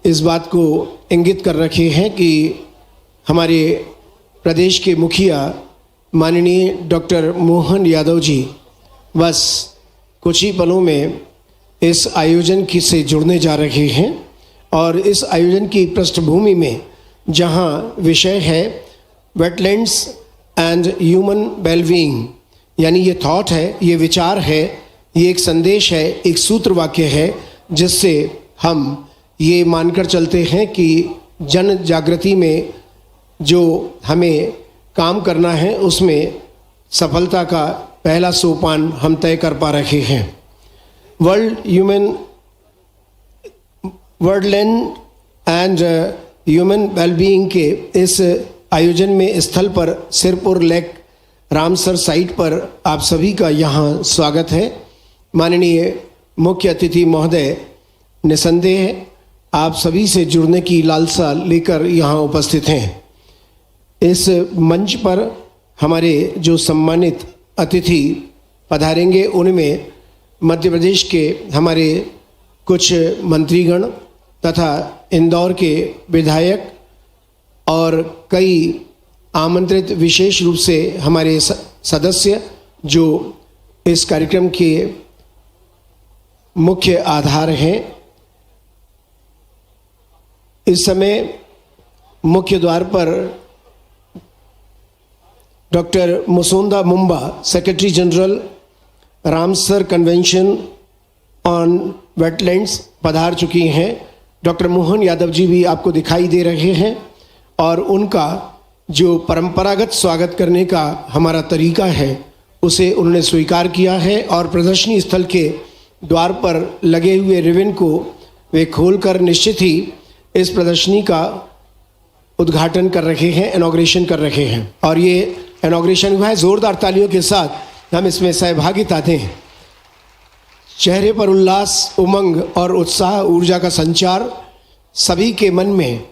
इस बात को इंगित कर रखे हैं कि हमारे प्रदेश के मुखिया माननीय डॉक्टर मोहन यादव जी बस कुछ ही पलों में इस आयोजन की से जुड़ने जा रहे हैं। और इस आयोजन की पृष्ठभूमि में जहां विषय है वेटलैंड्स एंड ह्यूमन वेलबीइंग, यानी ये थॉट है, ये विचार है, ये एक संदेश है, एक सूत्र वाक्य है जिससे हम ये मानकर चलते हैं कि जन जागृति में जो हमें काम करना है उसमें सफलता का पहला सोपान हम तय कर पा रहे हैं। वर्ल्डलैंड एंड ह्यूमन वेलबीइंग के इस आयोजन में स्थल पर सिरपुर लेक रामसर साइट पर आप सभी का यहाँ स्वागत है। माननीय मुख्य अतिथि महोदय निसंदेह आप सभी से जुड़ने की लालसा लेकर यहाँ उपस्थित हैं। इस मंच पर हमारे जो सम्मानित अतिथि पधारेंगे उनमें मध्य प्रदेश के हमारे कुछ मंत्रीगण तथा इंदौर के विधायक और कई आमंत्रित विशेष रूप से हमारे सदस्य जो इस कार्यक्रम के मुख्य आधार हैं। इस समय मुख्य द्वार पर doctor Musonda Mumba, secretary general Ramsar convention on wetlands पधार चुकी हैं। डॉक्टर मोहन यादव जी भी आपको दिखाई दे रहे हैं और उनका जो परंपरागत स्वागत करने का हमारा तरीका है उसे उन्होंने स्वीकार किया है और प्रदर्शनी स्थल के द्वार पर लगे हुए रिबन को वे खोलकर निश्चित ही इस प्रदर्शनी का उद्घाटन कर रहे हैं, इनॉग्रेशन कर रहे हैं। और ये इनॉग्रेशन हुआ है, जोरदार तालियों के साथ हम इसमें सहभागिता दें। चेहरे पर उल्लास, उमंग और उत्साह, ऊर्जा का संचार सभी के मन में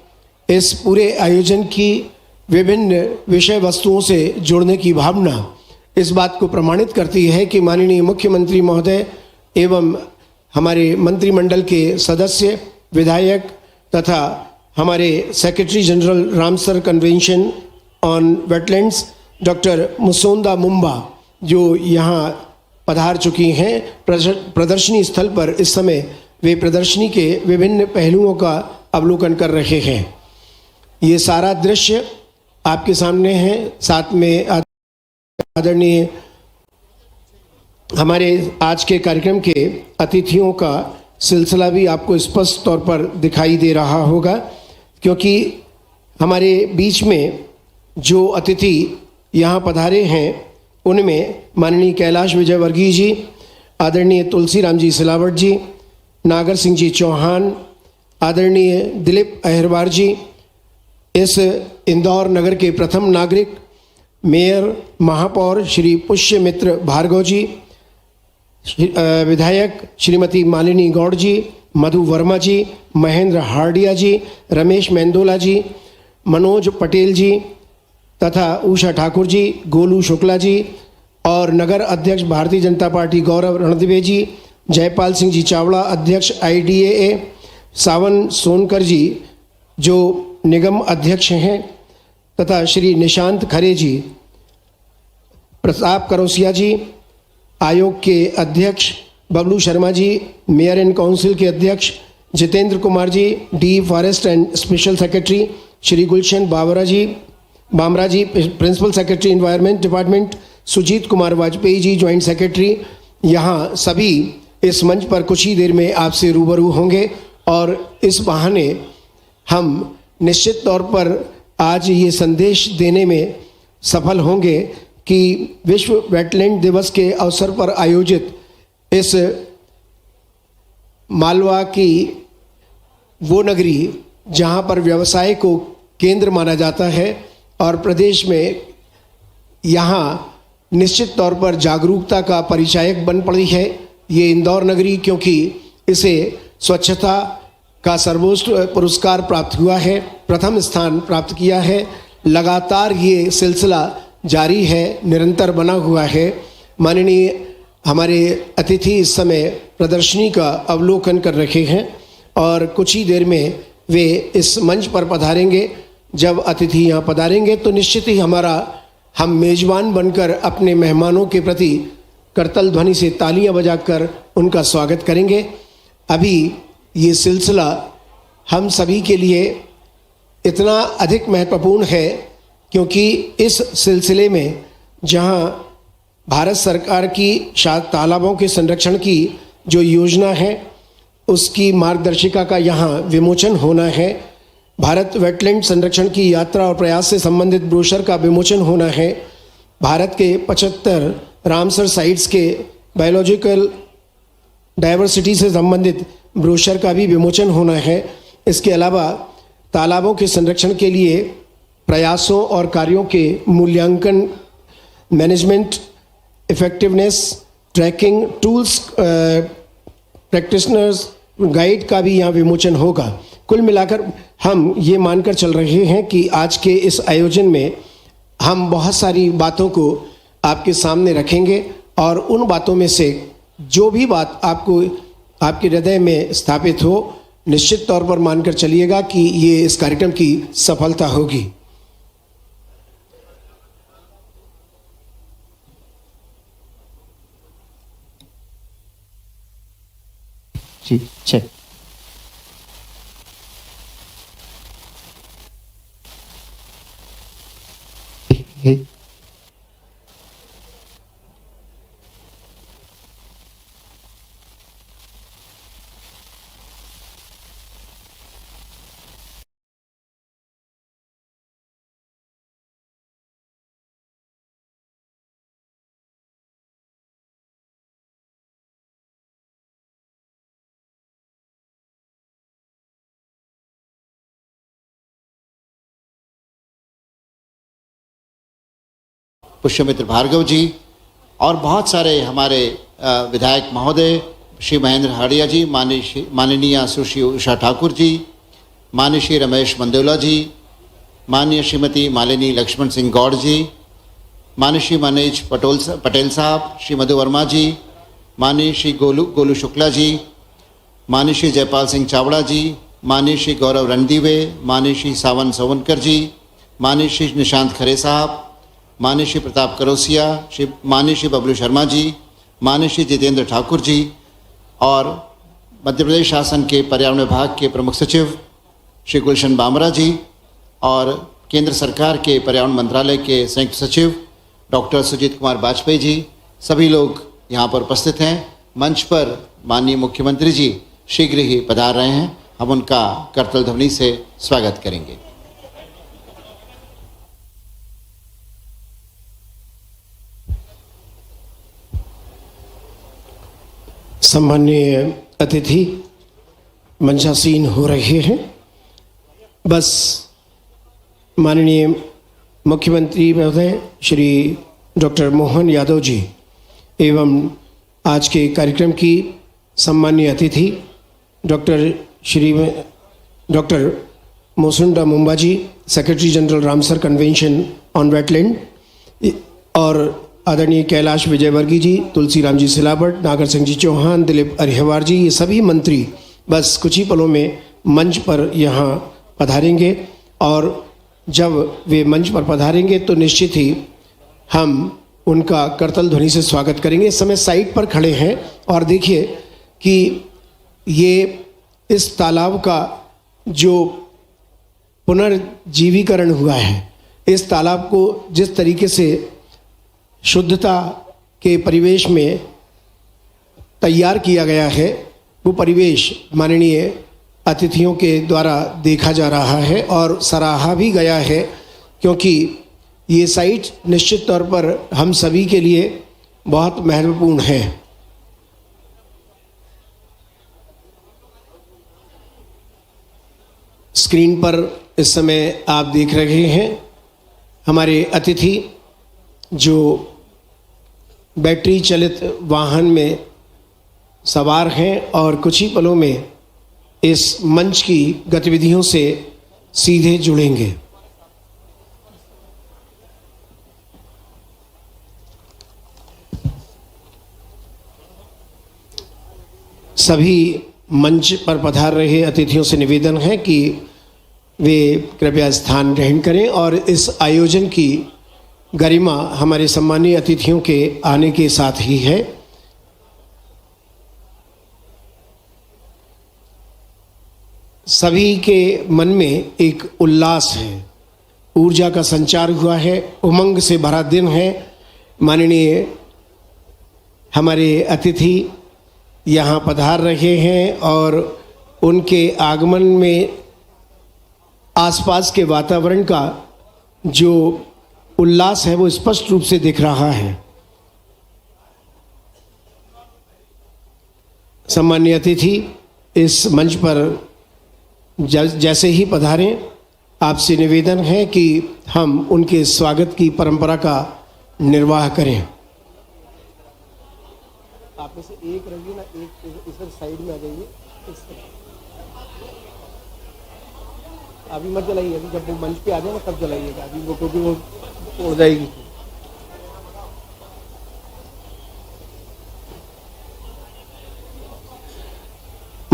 इस पूरे आयोजन की विभिन्न विषय वस्तुओं से जुड़ने की भावना इस बात को प्रमाणित करती है कि माननीय मुख्यमंत्री महोदय एवं हमारे मंत्रिमंडल के सदस्य, विधायक तथा हमारे secretary general Ramsar convention on wetlands doctor Musonda Mumba जो यहाँ पधार चुकी हैं प्रदर्शनी स्थल पर। इस समय वे प्रदर्शनी के विभिन्न पहलुओं का अवलोकन कर रहे हैं। ये सारा दृश्य आपके सामने है। साथ में आदरणीय हमारे आज के कार्यक्रम के अतिथियों का सिलसिला भी आपको स्पष्ट तौर पर दिखाई दे रहा होगा, क्योंकि हमारे बीच में जो अतिथि यहाँ पधारे हैं उनमें माननीय कैलाश विजयवर्गीय जी, आदरणीय तुलसीराम जी सिलावट जी, नागर सिंह जी चौहान, आदरणीय दिलीप अहिरवार जी, इस इंदौर नगर के प्रथम नागरिक, मेयर महापौर श्री पुष्यमित्र भार्गव जी, विधायक श्रीमती मालिनी गौड़ जी, मधु वर्मा जी, महेंद्र हार्डिया जी, रमेश मेंदोला जी, मनोज पटेल जी तथा उषा ठाकुर जी, गोलू शुक्ला जी और नगर अध्यक्ष भारतीय जनता पार्टी गौरव रणदिवे जी, जयपाल सिंह जी चावड़ा अध्यक्ष IDAA, सावन सोनकर जी जो निगम अध्यक्ष हैं तथा श्री निशांत खरे जी, प्रताप करोसिया जी आयोग के अध्यक्ष, Bablu Sharma ji mayor and council के अध्यक्ष, Jitendra Kumar ji D forest and special secretary, Shri Gulshan Bamra ji principal secretary environment department, Sujeet Kumar Vajpayee ji joint secretary, यहाँ सभी इस मंच पर कुछ ही देर में आपसे रूबरू होंगे। और इस बहाने हम निश्चित तौर पर आज ये संदेश देने में सफल होंगे कि विश्व वेटलैंड दिवस के अवसर पर आयोजित इस मालवा की वो नगरी जहाँ पर व्यवसाय को केंद्र माना जाता है और प्रदेश में यहाँ निश्चित तौर पर जागरूकता का परिचायक बन पड़ी है ये इंदौर नगरी, क्योंकि इसे स्वच्छता का सर्वोच्च पुरस्कार प्राप्त हुआ है, प्रथम स्थान प्राप्त किया है। लगातार ये सिलसिला जारी है, निरंतर बना हुआ है। माननीय हमारे अतिथि इस समय प्रदर्शनी का अवलोकन कर रहे हैं और कुछ ही देर में वे इस मंच पर पधारेंगे, जब अतिथि यहाँ पधारेंगे तो निश्चित ही हम मेजबान बनकर अपने मेहमानों के प्रति करतल ध्वनि से तालियां बजाकर उनका स्वागत करेंगे। अभी ये सिलसिला हम सभी के लिए इतना अधिक महत्वपूर्ण है क्योंकि इस सिलसिले में जहां भारत सरकार की तालाबों के संरक्षण की जो योजना है उसकी मार्गदर्शिका का यहाँ विमोचन होना है, भारत वेटलैंड संरक्षण की यात्रा और प्रयास से संबंधित ब्रोशर का विमोचन होना है, भारत के 75 रामसर साइट्स के बायोलॉजिकल डाइवर्सिटी से संबंधित ब्रोशर का भी विमोचन होना है। इसके अलावा तालाबों के संरक्षण के लिए प्रयासों और कार्यों के मूल्यांकन, management, effectiveness, tracking tools, practitioners guide का भी यहाँ विमोचन होगा। कुल मिलाकर हम ये मानकर चल रहे हैं कि आज के इस आयोजन में हम बहुत सारी बातों को आपके सामने रखेंगे और उन बातों में से जो भी बात आपको आपके हृदय में स्थापित हो, निश्चित तौर पर मानकर चलिएगा कि ये इस कार्यक्रम की सफलता होगी। जी, चेक। पुष्यमित्र भार्गव जी और बहुत सारे हमारे विधायक महोदय, श्री महेंद्र हाड़िया जी, माननीय सुश्री उषा ठाकुर जी, माननीय श्री रमेश मंदोला जी, माननीय श्रीमती मालिनी लक्ष्मण सिंह गौड़ जी, माननीय श्री मनोज पटेल साहब, श्री मधु वर्मा जी, माननीय श्री गोलू शुक्ला जी, माननीय श्री जयपाल सिंह चावड़ा जी, माननीय श्री गौरव रणदीवे, माननीय श्री सावन सोवनकर जी, माननीय श्री निशांत खरे साहब, माननीय श्री प्रताप करोसिया, माननीय श्री बबलू शर्मा जी, माननीय श्री जितेंद्र ठाकुर जी और मध्य प्रदेश शासन के पर्यावरण विभाग के प्रमुख सचिव श्री गुलशन बामरा जी और केंद्र सरकार के पर्यावरण मंत्रालय के संयुक्त सचिव डॉक्टर सुजीत कुमार वाजपेयी जी, सभी लोग यहाँ पर उपस्थित हैं। मंच पर माननीय मुख्यमंत्री जी शीघ्र ही पधार रहे हैं, हम उनका करतल ध्वनि से स्वागत करेंगे। सम्माननीय अतिथि मंचासीन हो रहे हैं। बस माननीय मुख्यमंत्री महोदय श्री डॉक्टर मोहन यादव जी एवं आज के कार्यक्रम की सम्माननीय अतिथि doctor Musonda Mumba ji, secretary general Ramsar convention on wetland, और आदरणीय कैलाश विजयवर्गीय जी, तुलसीराम जी सिलावट, नागर सिंह जी चौहान, दिलीप अरिहवार जी, ये सभी मंत्री बस कुछ ही पलों में मंच पर यहाँ पधारेंगे और जब वे मंच पर पधारेंगे तो निश्चित ही हम उनका करतल ध्वनि से स्वागत करेंगे। इस समय साइट पर खड़े हैं और देखिए कि ये इस तालाब का जो पुनर्जीवीकरण हुआ है, इस तालाब को जिस तरीके से शुद्धता के परिवेश में तैयार किया गया है, वो परिवेश माननीय अतिथियों के द्वारा देखा जा रहा है और सराहा भी गया है, क्योंकि ये साइट निश्चित तौर पर हम सभी के लिए बहुत महत्वपूर्ण है। स्क्रीन पर इस समय आप देख रहे हैं हमारे अतिथि जो बैटरी चलित वाहन में सवार हैं और कुछ ही पलों में इस मंच की गतिविधियों से सीधे जुड़ेंगे। सभी मंच पर पधार रहे अतिथियों से निवेदन है कि वे कृपया स्थान ग्रहण करें और इस आयोजन की गरिमा हमारे सम्मानीय अतिथियों के आने के साथ ही है। सभी के मन में एक उल्लास है, ऊर्जा का संचार हुआ है, उमंग से भरा दिन है। माननीय हमारे अतिथि यहाँ पधार रहे हैं और उनके आगमन में आसपास के वातावरण का जो उल्लास है वो स्पष्ट रूप से दिख रहा है। सम्मानीय अतिथि इस मंच पर जैसे ही पधारें, आपसे निवेदन है कि हम उनके स्वागत की परंपरा का निर्वाह करें। आप में से एक रहिए ना, एक इधर साइड में आ जाइए। अभी मत जलाइए, अभी जब वो मंच पे आ जाए ना तब जलाइएगा, अभी वो क्योंकि वो उड़ जाएगी।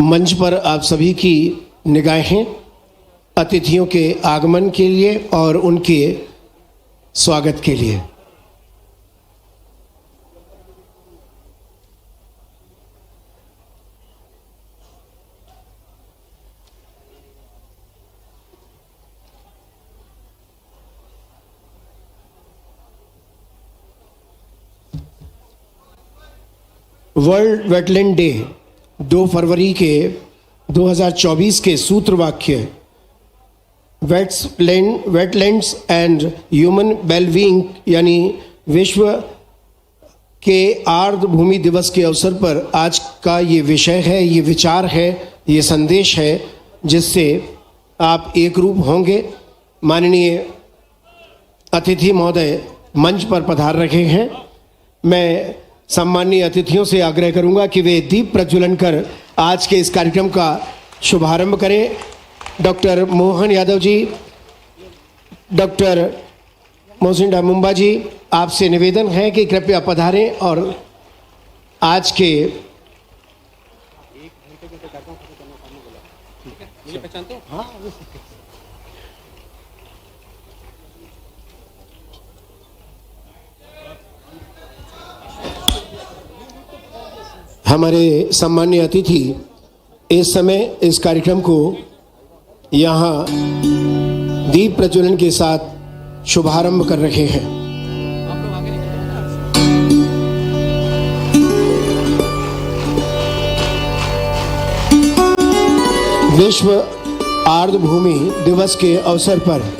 मंच पर आप सभी की निगाहें अतिथियों के आगमन के लिए और उनके स्वागत के लिए। वर्ल्ड वेटलैंड डे 2 फरवरी के 2024 के सूत्रवाक्य वेटलैंड्स एंड ह्यूमन वेलबीइंग यानी विश्व के आर्द्र भूमि दिवस के अवसर पर आज का ये विषय है, ये विचार है, ये संदेश है जिससे आप एक रूप होंगे। माननीय अतिथि महोदय मंच पर पधार रहे हैं। मैं सम्मानीय अतिथियों से आग्रह करूंगा कि वे दीप प्रज्वलन कर आज के इस कार्यक्रम का शुभारंभ करें। डॉक्टर मोहन यादव जी, डॉक्टर मोसिंडा मुंबा जी, आपसे निवेदन है कि कृपया पधारें और आज के हमारे सम्मानीय अतिथि इस समय इस कार्यक्रम को यहाँ दीप प्रज्वलन के साथ शुभारंभ कर रहे हैं। विश्व आर्द्र भूमि दिवस के अवसर पर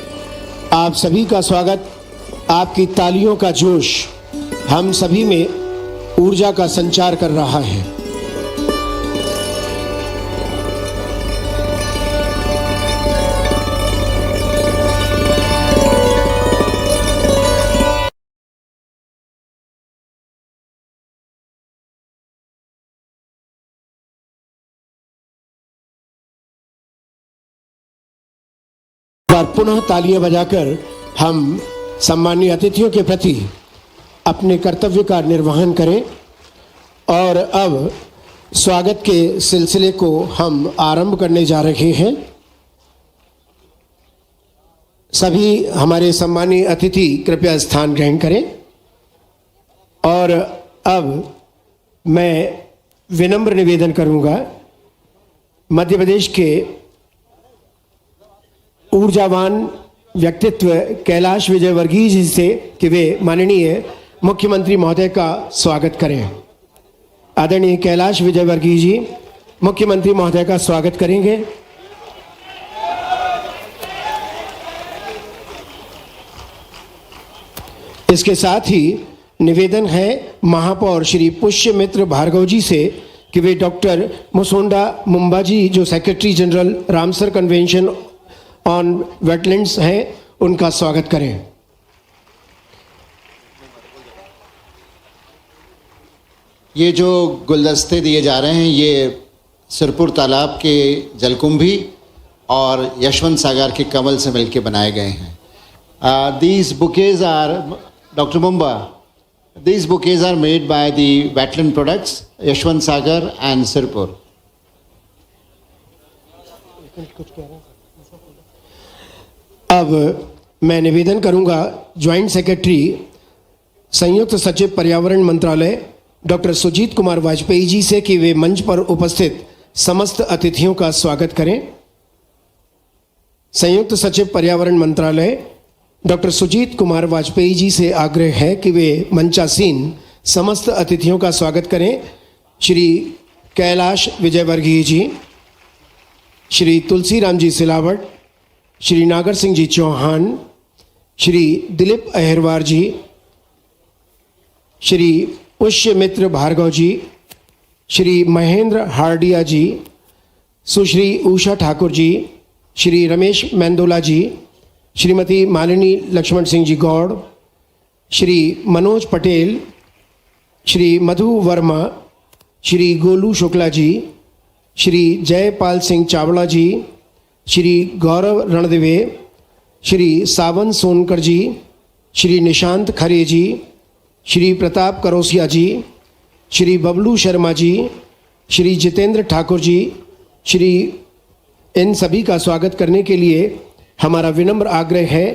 आप सभी का स्वागत। आपकी तालियों का जोश हम सभी में ऊर्जा का संचार कर रहा है। पुनः तालियां बजाकर हम सम्मानीय अतिथियों के प्रति अपने कर्तव्य का निर्वहन करें और अब स्वागत के सिलसिले को हम आरंभ करने जा रहे हैं। सभी हमारे सम्मानीय अतिथि कृपया स्थान ग्रहण करें और अब मैं विनम्र निवेदन करूंगा मध्य प्रदेश के ऊर्जावान व्यक्तित्व कैलाश विजयवर्गीय जी से कि वे माननीय मुख्यमंत्री महोदय का स्वागत करें। आदरणीय कैलाश विजयवर्गीय जी मुख्यमंत्री महोदय का स्वागत करेंगे। इसके साथ ही निवेदन है महापौर श्री पुष्यमित्र भार्गव जी से कि वे डॉक्टर मुसोंडा मुंबा जी जो secretary general Ramsar convention on wetlands हैं उनका स्वागत करें। ये जो गुलदस्ते दिए जा रहे हैं ये सिरपुर तालाब के जलकुंभी और यशवंत सागर के कमल से मिलकर बनाए गए हैं। These bouquets are, Dr. Mumba, these bouquets are made by the wetland products, Yashwant Sagar and Sirpur. अब मैं निवेदन करूंगा ज्वाइंट सेक्रेटरी संयुक्त सचिव पर्यावरण मंत्रालय डॉक्टर सुजीत कुमार वाजपेयी जी से कि वे मंच पर उपस्थित समस्त अतिथियों का स्वागत करें। संयुक्त सचिव पर्यावरण मंत्रालय डॉक्टर सुजीत कुमार वाजपेयी जी से आग्रह है कि वे मंचासीन समस्त अतिथियों का स्वागत करें। श्री कैलाश विजयवर्गीय जी, श्री तुलसीराम जी सिलावट, श्री नागर सिंह जी चौहान, श्री दिलीप अहिरवार जी, श्री पुष्यमित्र भार्गव जी, श्री महेंद्र हार्डिया जी, सुश्री उषा ठाकुर जी, श्री रमेश मेंदोला जी, श्रीमती मालिनी लक्ष्मण सिंह जी गौड़, श्री मनोज पटेल, श्री मधु वर्मा, श्री गोलू शुक्ला जी, श्री जयपाल सिंह चावड़ा जी, श्री गौरव रणदिवे, श्री सावन सोनकर जी, श्री निशांत खरे जी, श्री प्रताप करोसिया जी, श्री बबलू शर्मा जी, श्री जितेंद्र ठाकुर जी, श्री इन सभी का स्वागत करने के लिए हमारा विनम्र आग्रह है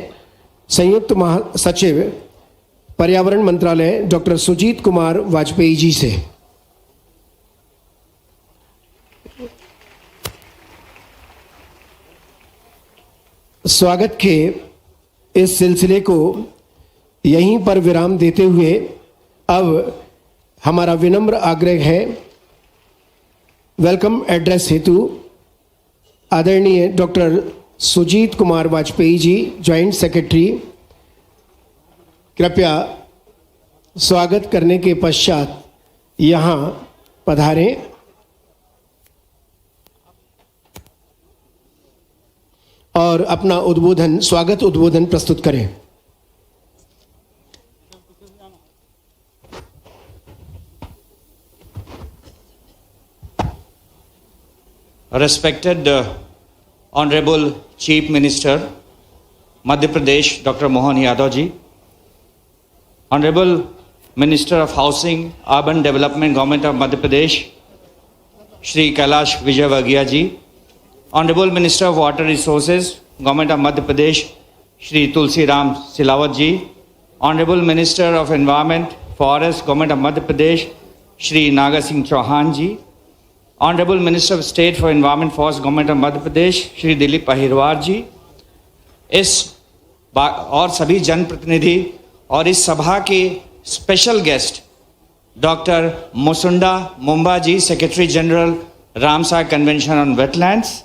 संयुक्त महासचिव पर्यावरण मंत्रालय डॉक्टर सुजीत कुमार वाजपेयी जी से। स्वागत के इस सिलसिले को यहीं पर विराम देते हुए अब हमारा विनम्र आग्रह है वेलकम एड्रेस हेतु आदरणीय doctor Sujit Kumar Vajpayee ji joint secretary कृपया स्वागत करने के पश्चात यहाँ पधारें और अपना उद्बोधन स्वागत उद्बोधन प्रस्तुत करें। Respected Honorable Chief Minister, Madhya Pradesh, Dr. Mohan Yadav ji, Honorable Minister of Housing, Urban Development, Government of Madhya Pradesh, Shri Kailash Vijayvargiya ji, Honorable Minister of Water Resources, Government of Madhya Pradesh, Shri Tulsi Ram Silawat ji, Honorable Minister of Environment, Forest, Government of Madhya Pradesh, Shri Nagar Singh Chauhan ji, Honorable Minister of State for Environment, Forest, Government of Madhya Pradesh, Shri Dilip Ahirwar जी, इस और सभी जनप्रतिनिधि और इस सभा के special guest doctor Musonda Mumba ji, secretary general Ramsar convention on wetlands,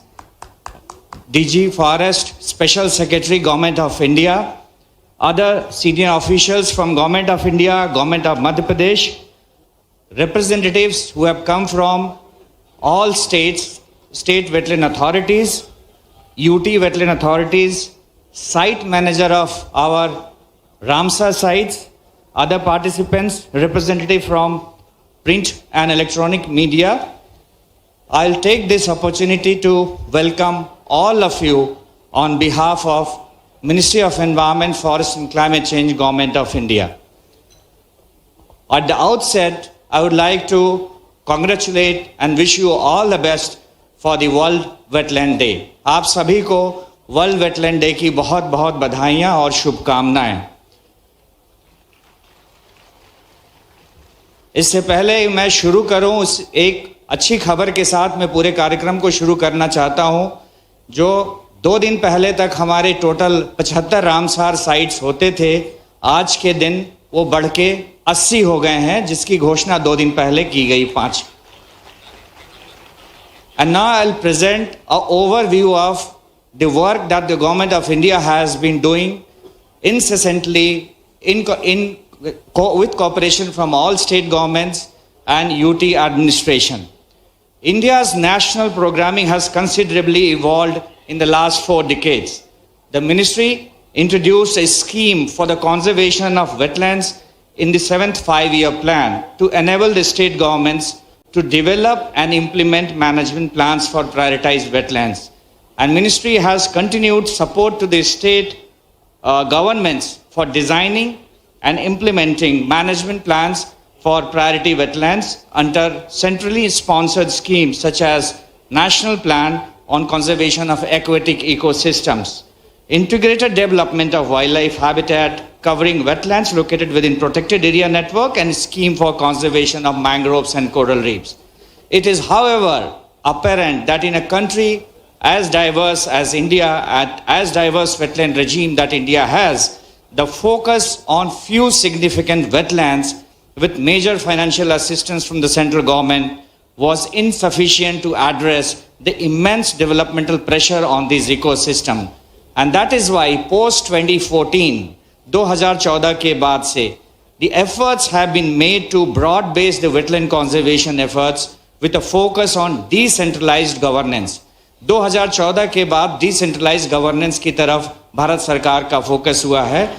DG forest, special secretary government of India, other senior officials from government of India, government of Madhya Pradesh, representatives who have come from all states, state wetland authorities, UT wetland authorities, site manager of our Ramsar sites, other participants, representative from print and electronic media. I'll take this opportunity to welcome all of you on behalf of Ministry of Environment, Forest and Climate Change, Government of India. At the outset, I would like to congratulate and wish you all the best for the World Wetland Day. आप सभी को world wetland day की बहुत बहुत बधाइयां और शुभकामनाएं। इससे पहले मैं शुरू करूं, उस एक अच्छी खबर के साथ मैं पूरे कार्यक्रम को शुरू करना चाहता हूं। जो 2 दिन पहले तक हमारे टोटल 75 रामसार साइट्स होते थे, आज के दिन वो बढ़ के 80 हो गए हैं, जिसकी घोषणा 2 दिन पहले की गई 5। And now I'll present an overview of the work that the Government of India has been doing incessantly with cooperation from all state governments and UT administration. India's national programming has considerably evolved in the last 4 decades. The ministry introduced a scheme for the conservation of wetlands in the 7th 5-year plan to enable the state governments to develop and implement management plans for prioritized wetlands. And ministry has continued support to the state governments for designing and implementing management plans for priority wetlands under centrally sponsored schemes such as National Plan on conservation of aquatic ecosystems, integrated development of wildlife habitat covering wetlands located within protected area network, and scheme for conservation of mangroves and coral reefs. It is, however, apparent that in a country as diverse as India, as diverse wetland regime that India has, the focus on few significant wetlands with major financial assistance from the central government was insufficient to address the immense developmental pressure on these ecosystems. And that is why post 2014, 2014 के बाद से, the efforts have been made to broad base the wetland conservation efforts with a focus on decentralized governance. 2014 के बाद decentralized governance की तरफ भारत सरकार का focus हुआ है.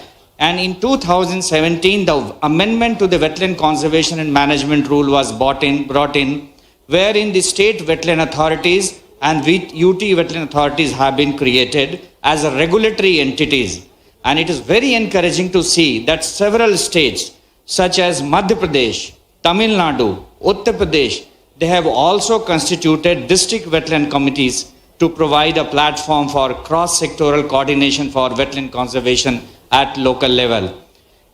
And in 2017, the amendment to the Wetland Conservation and Management Rule was brought in, wherein the state wetland authorities and UT wetland authorities have been created as a regulatory entities. And it is very encouraging to see that several states such as Madhya Pradesh, Tamil Nadu, Uttar Pradesh, they have also constituted district wetland committees to provide a platform for cross-sectoral coordination for wetland conservation at local level.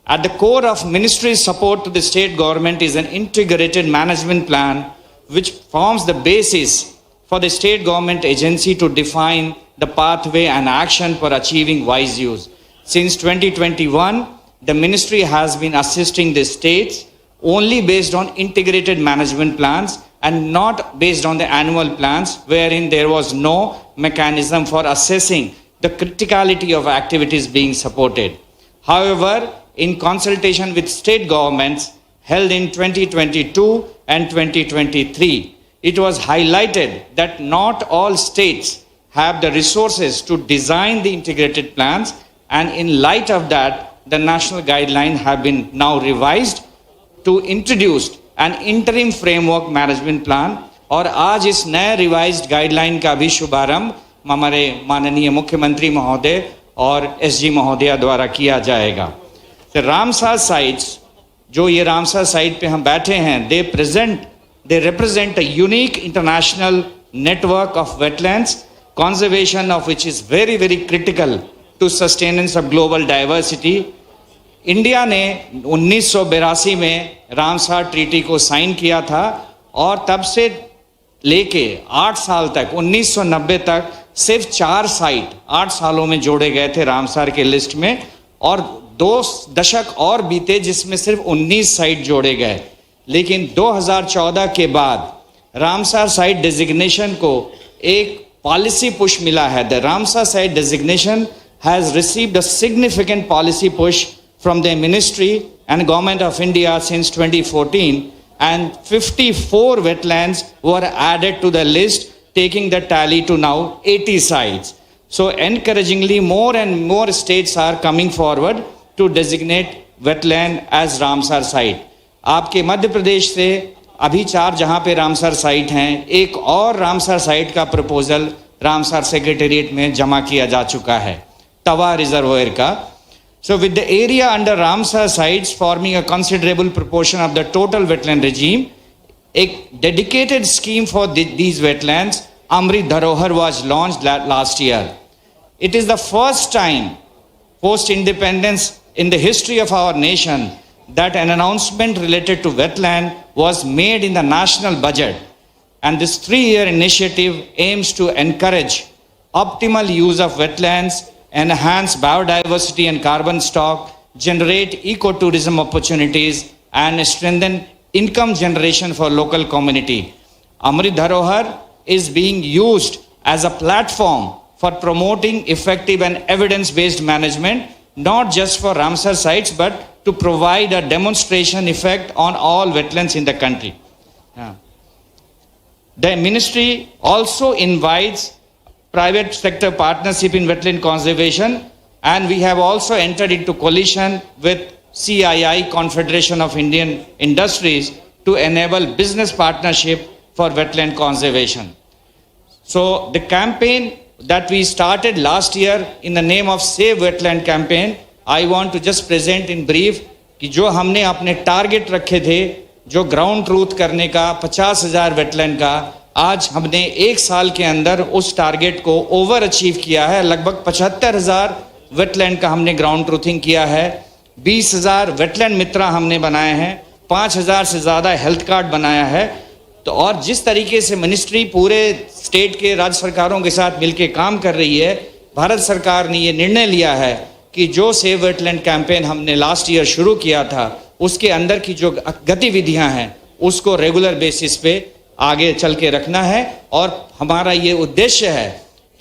At the core of ministry's support to the state government is an integrated management plan which forms the basis for the state government agency to define the pathway and action for achieving wise use. Since 2021, the ministry has been assisting the states only based on integrated management plans and not based on the annual plans, wherein there was no mechanism for assessing the criticality of activities being supported. However, in consultation with state governments held in 2022 and 2023, it was highlighted that not all states have the resources to design the integrated plans, and in light of that, the national guidelines have been now revised to introduce an interim framework management plan. और आज इस नए revised guideline का भी शुभारंभ हमारे माननीय मुख्यमंत्री महोदय और एसजी महोदया द्वारा किया जाएगा. तो रामसर साइट्स, जो ये रामसर साइट पे हम बैठे हैं, they represent a unique international network of wetlands, conservation of which is very, very critical to sustenance of global diversity. India ने 1982 में रामसर ट्रीटी को साइन किया था और तब से लेके 8 साल तक 1990 तक सिर्फ 4 साइट 8 सालों में जोड़े गए थे रामसर के लिस्ट में, और 2 दशक और बीते जिसमें सिर्फ 19 साइट जोड़े गए. लेकिन 2014 के बाद रामसर साइट डेजिग्नेशन को एक पॉलिसी पुश मिला है. The Ramsar site designation has received a significant policy push from the ministry and government of India since 2014, and 54 wetlands were added to the list, taking the tally to now 80 sites. So encouragingly, more and more states are coming forward to designate wetland as Ramsar site. आपके मध्य प्रदेश से अभी 4 जहां पे Ramsar site हैं, एक और Ramsar site का proposal Ramsar secretariat में जमा किया जा चुका है, तवा रिजर्वायर का. So with the area under Ramsar sites forming a considerable proportion of the total wetland regime, a dedicated scheme for these wetlands, Amrit Dharohar, was launched last year. It is the first time post-independence in the history of our nation that an announcement related to wetland was made in the national budget. And this 3-year initiative aims to encourage optimal use of wetlands, enhance biodiversity and carbon stock, generate ecotourism opportunities, and strengthen income generation for local community. Amrit Dharohar is being used as a platform for promoting effective and evidence-based management, not just for Ramsar sites, but to provide a demonstration effect on all wetlands in the country. The ministry also invites private sector partnership in wetland conservation, and we have also entered into coalition with CII, Confederation of Indian Industries, to enable business partnership for wetland conservation. So the campaign that we started last year in the name of Save Wetland campaign, I want to just present in brief कि जो हमने अपने target रखे थे, जो ground truth करने का 50,000 wetland का, आज हमने एक साल के अंदर उस टारगेट को ओवर अचीव किया है। लगभग 75,000 वेटलैंड का हमने ग्राउंड ट्रूथिंग किया है, 20,000 वेटलैंड मित्रा हमने बनाए हैं, 5,000 से ज़्यादा हेल्थ कार्ड बनाया है। तो और जिस तरीके से मिनिस्ट्री पूरे स्टेट के राज्य सरकारों के साथ मिलकर काम कर रही है, भारत सरकार ने ये निर्णय लिया है कि जो सेव वेटलैंड कैंपेन हमने लास्ट ईयर शुरू किया था उसके अंदर की जो गतिविधियां हैं उसको रेगुलर बेसिस पे आगे चल के रखना है। और हमारा ये उद्देश्य है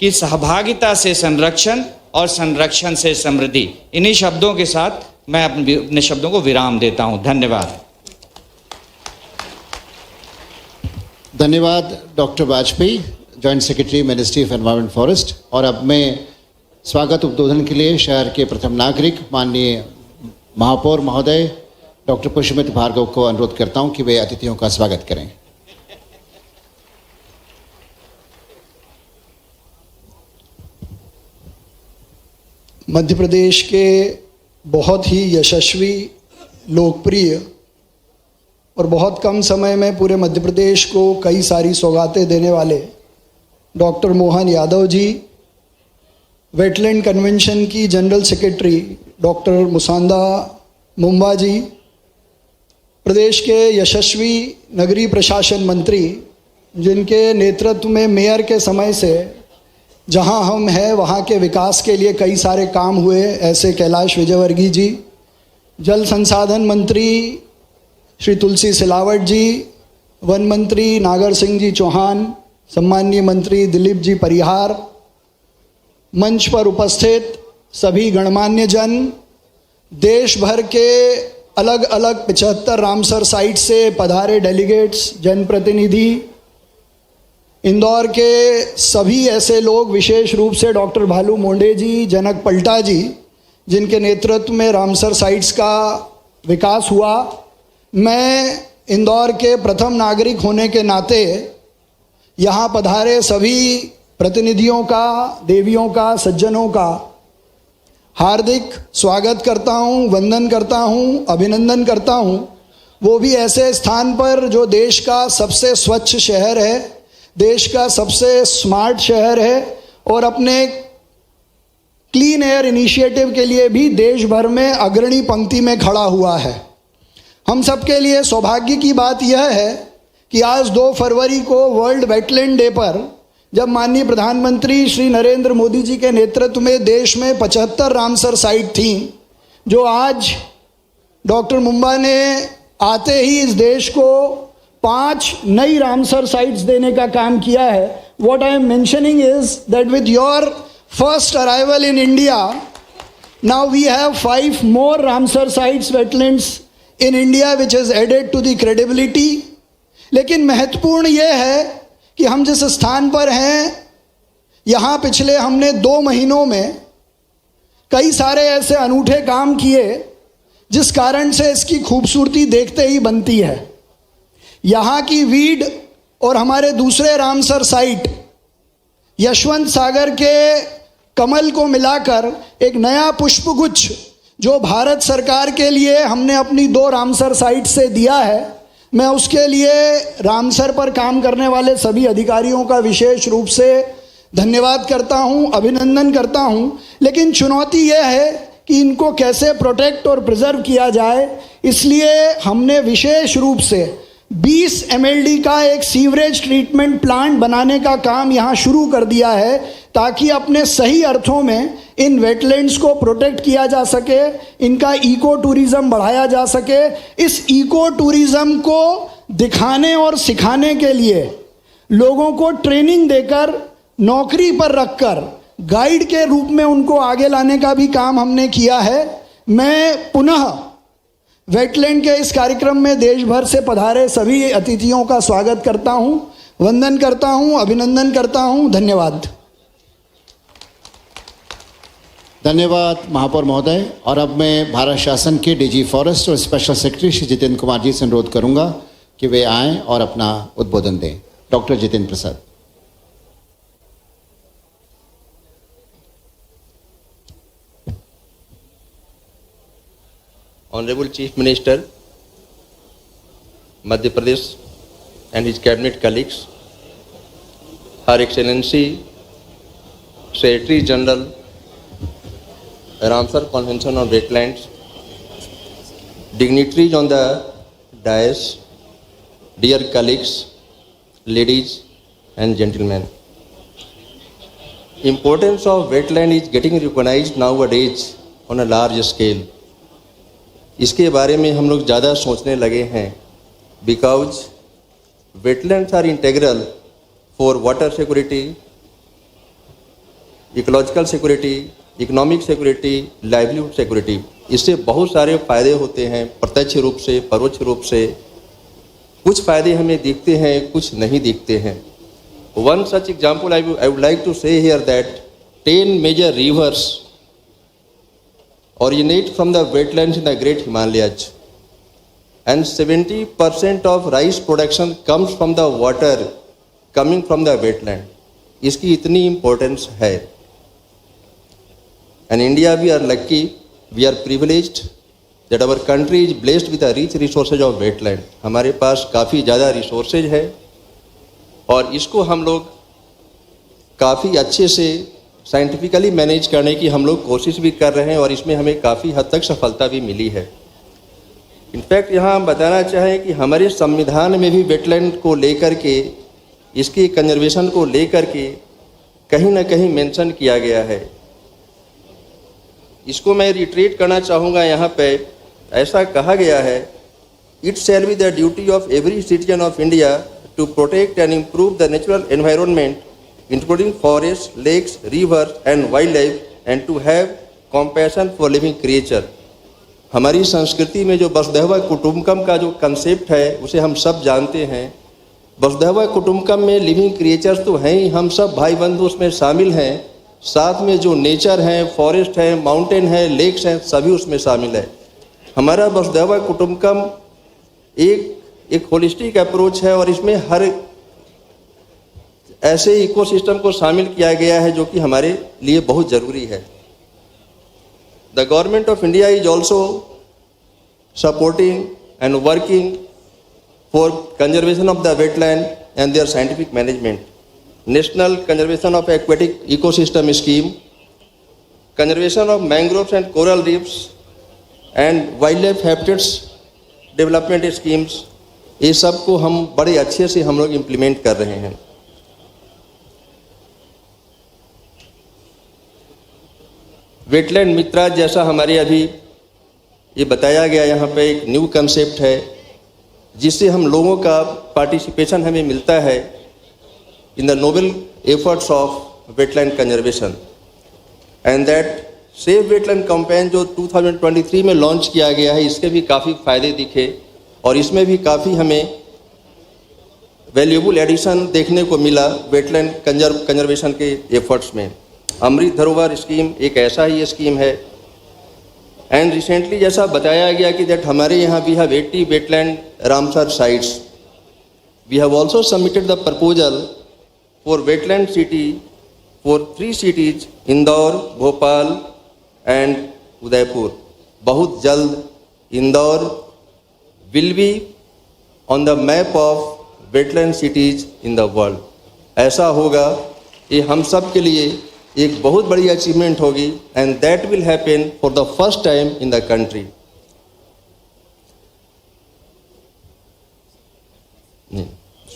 कि सहभागिता से संरक्षण और संरक्षण से समृद्धि। इन्हीं शब्दों के साथ मैं अपने शब्दों को विराम देता हूं। धन्यवाद। धन्यवाद doctor Vajpayee, joint secretary ministry of environment forest. और अब मैं स्वागत उद्बोधन के लिए शहर के प्रथम नागरिक माननीय महापौर महोदय डॉक्टर पुष्पमित्र भार्गव को अनुरोध करता हूं कि वे अतिथियों का स्वागत करें। मध्य प्रदेश के बहुत ही यशस्वी, लोकप्रिय और बहुत कम समय में पूरे मध्य प्रदेश को कई सारी सौगातें देने वाले डॉक्टर मोहन यादव जी, वेटलैंड कन्वेंशन की जनरल सेक्रेटरी डॉक्टर मुसांदा मुंबा जी, प्रदेश के यशस्वी नगरीय प्रशासन मंत्री जिनके नेतृत्व में मेयर के समय से जहां हम हैं वहां के विकास के लिए कई सारे काम हुए, ऐसे कैलाश विजयवर्गीय जी, जल संसाधन मंत्री श्री तुलसी सिलावट जी, वन मंत्री नागर सिंह जी चौहान, सम्माननीय मंत्री दिलीप जी परिहार, मंच पर उपस्थित सभी गणमान्य जन, देश भर के अलग अलग 75 रामसर साइट से पधारे डेलीगेट्स, जनप्रतिनिधि, इंदौर के सभी ऐसे लोग, विशेष रूप से डॉक्टर भालू मोंडे जी, जनक पलटा जी, जिनके नेतृत्व में रामसर साइट्स का विकास हुआ। मैं इंदौर के प्रथम नागरिक होने के नाते यहाँ पधारे सभी प्रतिनिधियों का, देवियों का, सज्जनों का हार्दिक स्वागत करता हूँ, वंदन करता हूँ, अभिनंदन करता हूँ। वो भी ऐसे स्थान पर जो देश का सबसे स्वच्छ शहर है, देश का सबसे स्मार्ट शहर है और अपने क्लीन एयर इनिशिएटिव के लिए भी देश भर में अग्रणी पंक्ति में खड़ा हुआ है। हम सबके लिए सौभाग्य की बात यह है कि आज 2 फरवरी को वर्ल्ड वेटलैंड डे पर जब माननीय प्रधानमंत्री श्री नरेंद्र मोदी जी के नेतृत्व में देश में 75 रामसर साइट थी, जो आज डॉक्टर मुंबा ने आते ही इस देश को 5 नई रामसर साइट्स देने का काम किया है। What I am mentioning is that with your first arrival in India, now we have 5 more Ramsar sites wetlands in India which is added to the credibility. लेकिन महत्वपूर्ण यह है कि हम जिस स्थान पर हैं यहाँ पिछले हमने 2 महीनों में कई सारे ऐसे अनूठे काम किए जिस कारण से इसकी खूबसूरती देखते ही बनती है। यहाँ की वीड और हमारे दूसरे रामसर साइट यशवंत सागर के कमल को मिलाकर एक नया पुष्पगुच्छ जो भारत सरकार के लिए हमने अपनी 2 रामसर साइट से दिया है, मैं उसके लिए रामसर पर काम करने वाले सभी अधिकारियों का विशेष रूप से धन्यवाद करता हूं, अभिनंदन करता हूं। लेकिन चुनौती यह है कि इनको कैसे प्रोटेक्ट और प्रिजर्व किया जाए, इसलिए हमने विशेष रूप से 20 MLD का एक सीवरेज ट्रीटमेंट प्लांट बनाने का काम यहाँ शुरू कर दिया है, ताकि अपने सही अर्थों में इन वेटलैंड्स को प्रोटेक्ट किया जा सके, इनका इको टूरिज्म बढ़ाया जा सके। इस इको टूरिज्म को दिखाने और सिखाने के लिए लोगों को ट्रेनिंग देकर, नौकरी पर रखकर, गाइड के रूप में उनको आगे लाने का भी काम हमने किया है। मैं पुनः वेटलैंड के इस कार्यक्रम में देश भर से पधारे सभी अतिथियों का स्वागत करता हूं, वंदन करता हूं, अभिनंदन करता हूं। धन्यवाद। धन्यवाद महापौर महोदय। और अब मैं भारत शासन के डीजी फॉरेस्ट और स्पेशल सेक्रेटरी श्री जितेंद्र कुमार जी से अनुरोध करूंगा कि वे आएं और अपना उद्बोधन दें। Doctor Jitendra Prasad. Honorable Chief Minister, Madhya Pradesh and his cabinet colleagues, Her Excellency Secretary General, Ramsar Convention on Wetlands, dignitaries on the dais, dear colleagues, ladies and gentlemen. Importance of wetland is getting recognized nowadays on a large scale. इसके बारे में हम लोग ज़्यादा सोचने लगे हैं because wetlands are integral for water security, ecological security, economic security, livelihood security. इससे बहुत सारे फ़ायदे होते हैं प्रत्यक्ष रूप से, परोक्ष रूप से. कुछ फ़ायदे हमें दिखते हैं, कुछ नहीं दिखते हैं. One such example I would like to say here that 10 major rivers originate from the wetlands in the Great Himalayas, and 70% of rice production comes from the water coming from the wetland. इसकी इतनी importance है. And India, we are lucky, we are privileged that our country is blessed with a rich resources of wetland. हमारे पास काफ़ी ज़्यादा resources है और इसको हम लोग काफ़ी अच्छे से साइंटिफिकली मैनेज करने की हम लोग कोशिश भी कर रहे हैं और इसमें हमें काफ़ी हद तक सफलता भी मिली है. इनफैक्ट यहाँ हम बताना चाहें कि हमारे संविधान में भी वेटलैंड को लेकर के, इसकी कंजर्वेशन को लेकर के कहीं ना कहीं मेंशन किया गया है. इसको मैं रिट्रीट करना चाहूँगा. यहाँ पे ऐसा कहा गया है, it shall be the duty of every citizen of India to protect and improve the natural environment, including forests, lakes, rivers and wildlife, and to have compassion for living creature. हमारी संस्कृति में जो वसुधैव कुटुंबकम का जो कंसेप्ट है उसे हम सब जानते हैं. वसुधैव कुटुंबकम में लिविंग क्रिएचर्स तो हैं ही, हम सब भाई बंधु उसमें शामिल हैं. साथ में जो नेचर है, फॉरेस्ट है, माउंटेन है, लेक्स हैं, सभी उसमें शामिल है. हमारा वसुधैव कुटुंबकम एक होलिस्टिक अप्रोच है और इसमें हर ऐसे इकोसिस्टम को शामिल किया गया है जो कि हमारे लिए बहुत ज़रूरी है. The government of India is also supporting and working for conservation of the wetland and their scientific management. National conservation of aquatic ecosystem scheme, conservation of mangroves and coral reefs and wild life habitats development schemes, ये सब को हम बड़े अच्छे से हम लोग implement कर रहे हैं. वेटलैंड मित्रा जैसा हमारे अभी ये बताया गया, यहाँ पे एक न्यू कंसेप्ट है जिससे हम लोगों का पार्टिसिपेशन हमें मिलता है in the noble efforts of wetland conservation. And that save wetland campaign जो 2023 में लॉन्च किया गया है, इसके भी काफ़ी फ़ायदे दिखे और इसमें भी काफ़ी हमें वैल्यूएबल एडिशन देखने को मिला वेटलैंड कंजर्वेशन के एफर्ट्स में. अमृत धरोहर स्कीम एक ऐसा ही स्कीम है. एंड रिसेंटली जैसा बताया गया कि दैट हमारे यहाँ we have 80 wetland Ramsar sites. We have also submitted the proposal for wetland city for 3 cities, Indore, Bhopal and Udaipur. बहुत जल्द Indore will be on the map of wetland cities in the world. ऐसा होगा, ये हम सब के लिए एक बहुत बड़ी अचीवमेंट होगी and that will happen for the first time in the country.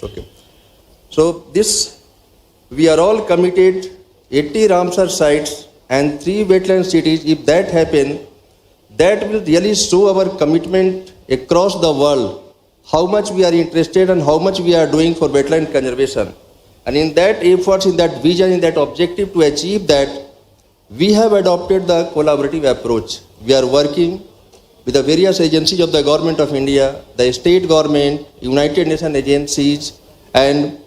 Okay. So this, we are all committed, 80 Ramsar sites and 3 wetland cities. If that happen, that will really show our commitment across the world, how much we are interested and how much we are doing for wetland conservation. And in that efforts, in that vision, in that objective to achieve that, we have adopted the collaborative approach. We are working with the various agencies of the Government of India, the state government, United Nations agencies, and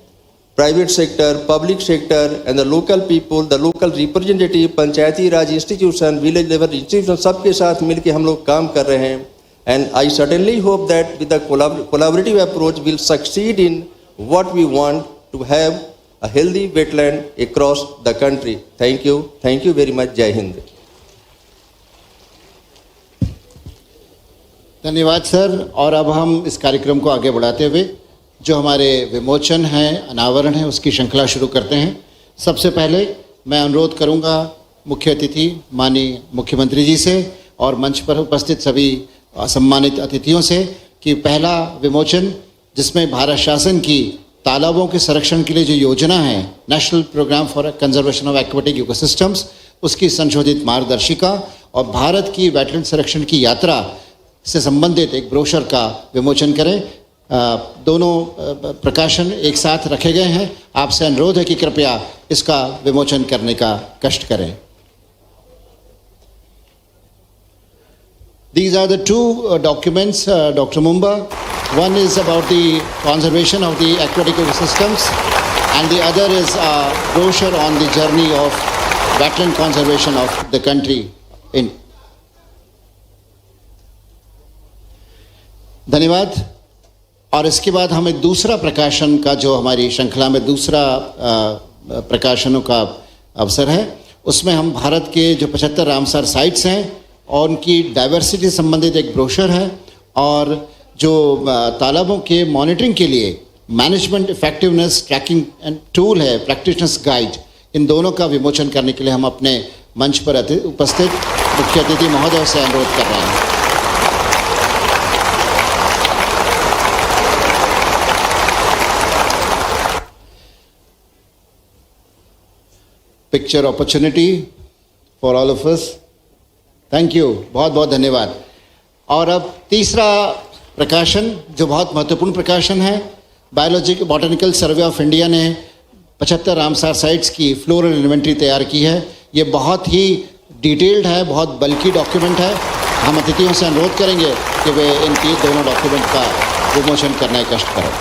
private sector, public sector, and the local people, the local representative, Panchayati Raj institution, village level institution, सबके साथ मिलके हम लोग काम कर रहे हैं. And I certainly hope that with the collaborative approach we'll succeed in what we want to have a healthy wetland across the country. Thank you very much. Jai Hind. धन्यवाद सर. और अब हम इस कार्यक्रम को आगे बढ़ाते हुए जो हमारे विमोचन है, अनावरण है, उसकी श्रृंखला शुरू करते हैं। सबसे पहले मैं अनुरोध करूंगा मुख्य अतिथि माननीय मुख्यमंत्री जी से और मंच पर उपस्थित सभी सम्मानित अतिथियों से कि पहला विमोचन जिसमें भारत शासन की तालाबों के संरक्षण के लिए जो योजना है, national programme for conservation of aquatic ecosystems, उसकी संशोधित मार्गदर्शिका और भारत की वेटलैंड संरक्षण की यात्रा से संबंधित एक ब्रोशर का विमोचन करें। दोनों प्रकाशन एक साथ रखे गए हैं। आपसे अनुरोध है कि कृपया इसका विमोचन करने का कष्ट करें। These are the two documents, Dr. Mumba. One is about the conservation of the aquatic ecosystems and the other is a brochure on the journey of wetland conservation of the country. धन्यवाद। और इसके बाद हमें दूसरा प्रकाशन का जो हमारी श्रृंखला में दूसरा प्रकाशनों का अवसर है, उसमें हम भारत के जो 75 रामसर साइट्स हैं और उनकी डाइवर्सिटी संबंधित एक ब्रोशर है और जो तालाबों के मॉनिटरिंग के लिए management effectiveness tracking and tool है, प्रैक्टिशनर्स गाइड, इन दोनों का विमोचन करने के लिए हम अपने मंच पर उपस्थित मुख्य अतिथि महोदय से अनुरोध कर रहे हैं। Picture opportunity for all of us. Thank you, बहुत बहुत धन्यवाद। और अब तीसरा प्रकाशन जो बहुत महत्वपूर्ण प्रकाशन है, biological botanical survey of India ने 75 रामसर साइट्स की फ्लोरल इन्वेंट्री तैयार की है। ये बहुत ही डिटेल्ड है, बहुत बल्की डॉक्यूमेंट है। हम अतिथियों से अनुरोध करेंगे कि वे इन दोनों डॉक्यूमेंट का विमोचन करने का कष्ट करें।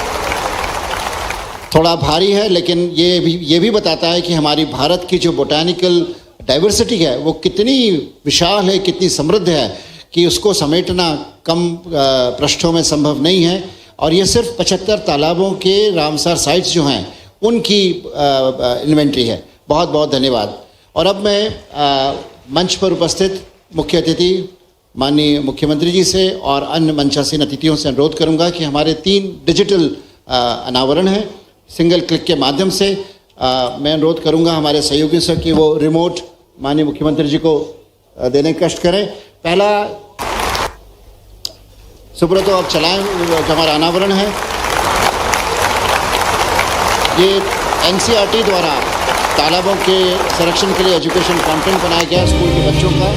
थोड़ा भारी है लेकिन ये भी बताता है कि हमारी भारत की जो बोटानिकल डाइवर्सिटी है वो कितनी विशाल है, कितनी समृद्ध है कि उसको समेटना कम पृष्ठों में संभव नहीं है। और ये सिर्फ 75 तालाबों के रामसर साइट्स जो हैं उनकी इन्वेंट्री है। बहुत बहुत धन्यवाद। और अब मैं मंच पर उपस्थित मुख्य अतिथि माननीय मुख्यमंत्री जी से और अन्य मंचासीन अतिथियों से अनुरोध करूंगा कि हमारे 3 डिजिटल अनावरण हैं सिंगल क्लिक के माध्यम से। मैं अनुरोध करूंगा हमारे सहयोगियों से कि वो रिमोट माननीय मुख्यमंत्री जी को देने का कष्ट करें। पहला सुब्रतो आप चलाएं, जो हमारा अनावरण है ये NCERT द्वारा तालाबों के संरक्षण के लिए एजुकेशन कंटेंट बनाया गया स्कूल के बच्चों का।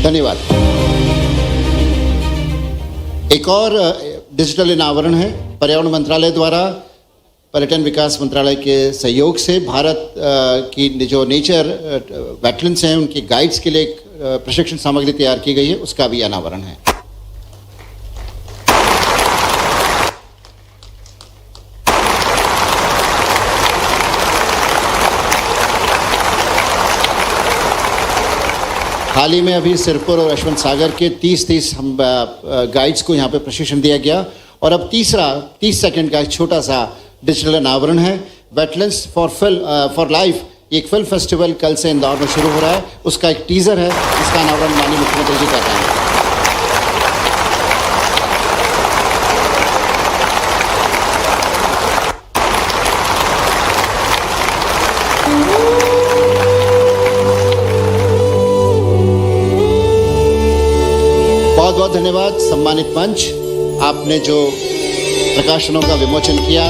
धन्यवाद। एक और डिजिटल अनावरण है पर्यावरण मंत्रालय द्वारा पर्यटन विकास मंत्रालय के सहयोग से भारत की जो नेचर वेटलैंड्स हैं उनकी गाइड्स के लिए एक प्रशिक्षण सामग्री तैयार की गई है, उसका भी अनावरण है। हाल ही में अभी सिरपुर और यशवंत सागर के 30 हम गाइड्स को यहाँ पे प्रशिक्षण दिया गया। और अब 30 सेकंड का एक छोटा सा डिजिटल अनावरण है वेटलैंड्स फॉर लाइफ। एक फिल्म फेस्टिवल कल से इंदौर में शुरू हो रहा है, उसका एक टीजर है जिसका अनावरण माननीय मुख्यमंत्री जी कर रहे हैं। बहुत बहुत धन्यवाद। सम्मानित मंच, आपने जो प्रकाशनों का विमोचन किया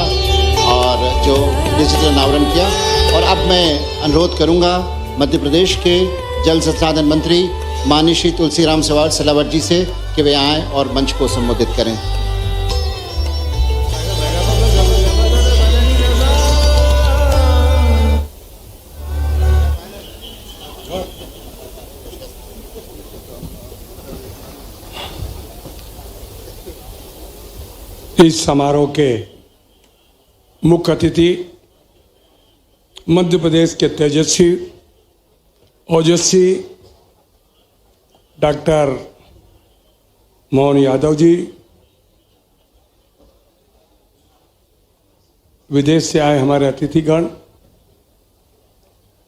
और जो डिजिटल अनावरण किया। और अब मैं अनुरोध करूंगा मध्य प्रदेश के जल संसाधन मंत्री माननीय श्री तुलसीराम सिलावट जी से कि वे आएँ और मंच को संबोधित करें। इस समारोह के मुख्य अतिथि मध्य प्रदेश के तेजस्वी ओजस्वी डॉक्टर मोहन यादव जी, विदेश से आए हमारे अतिथिगण,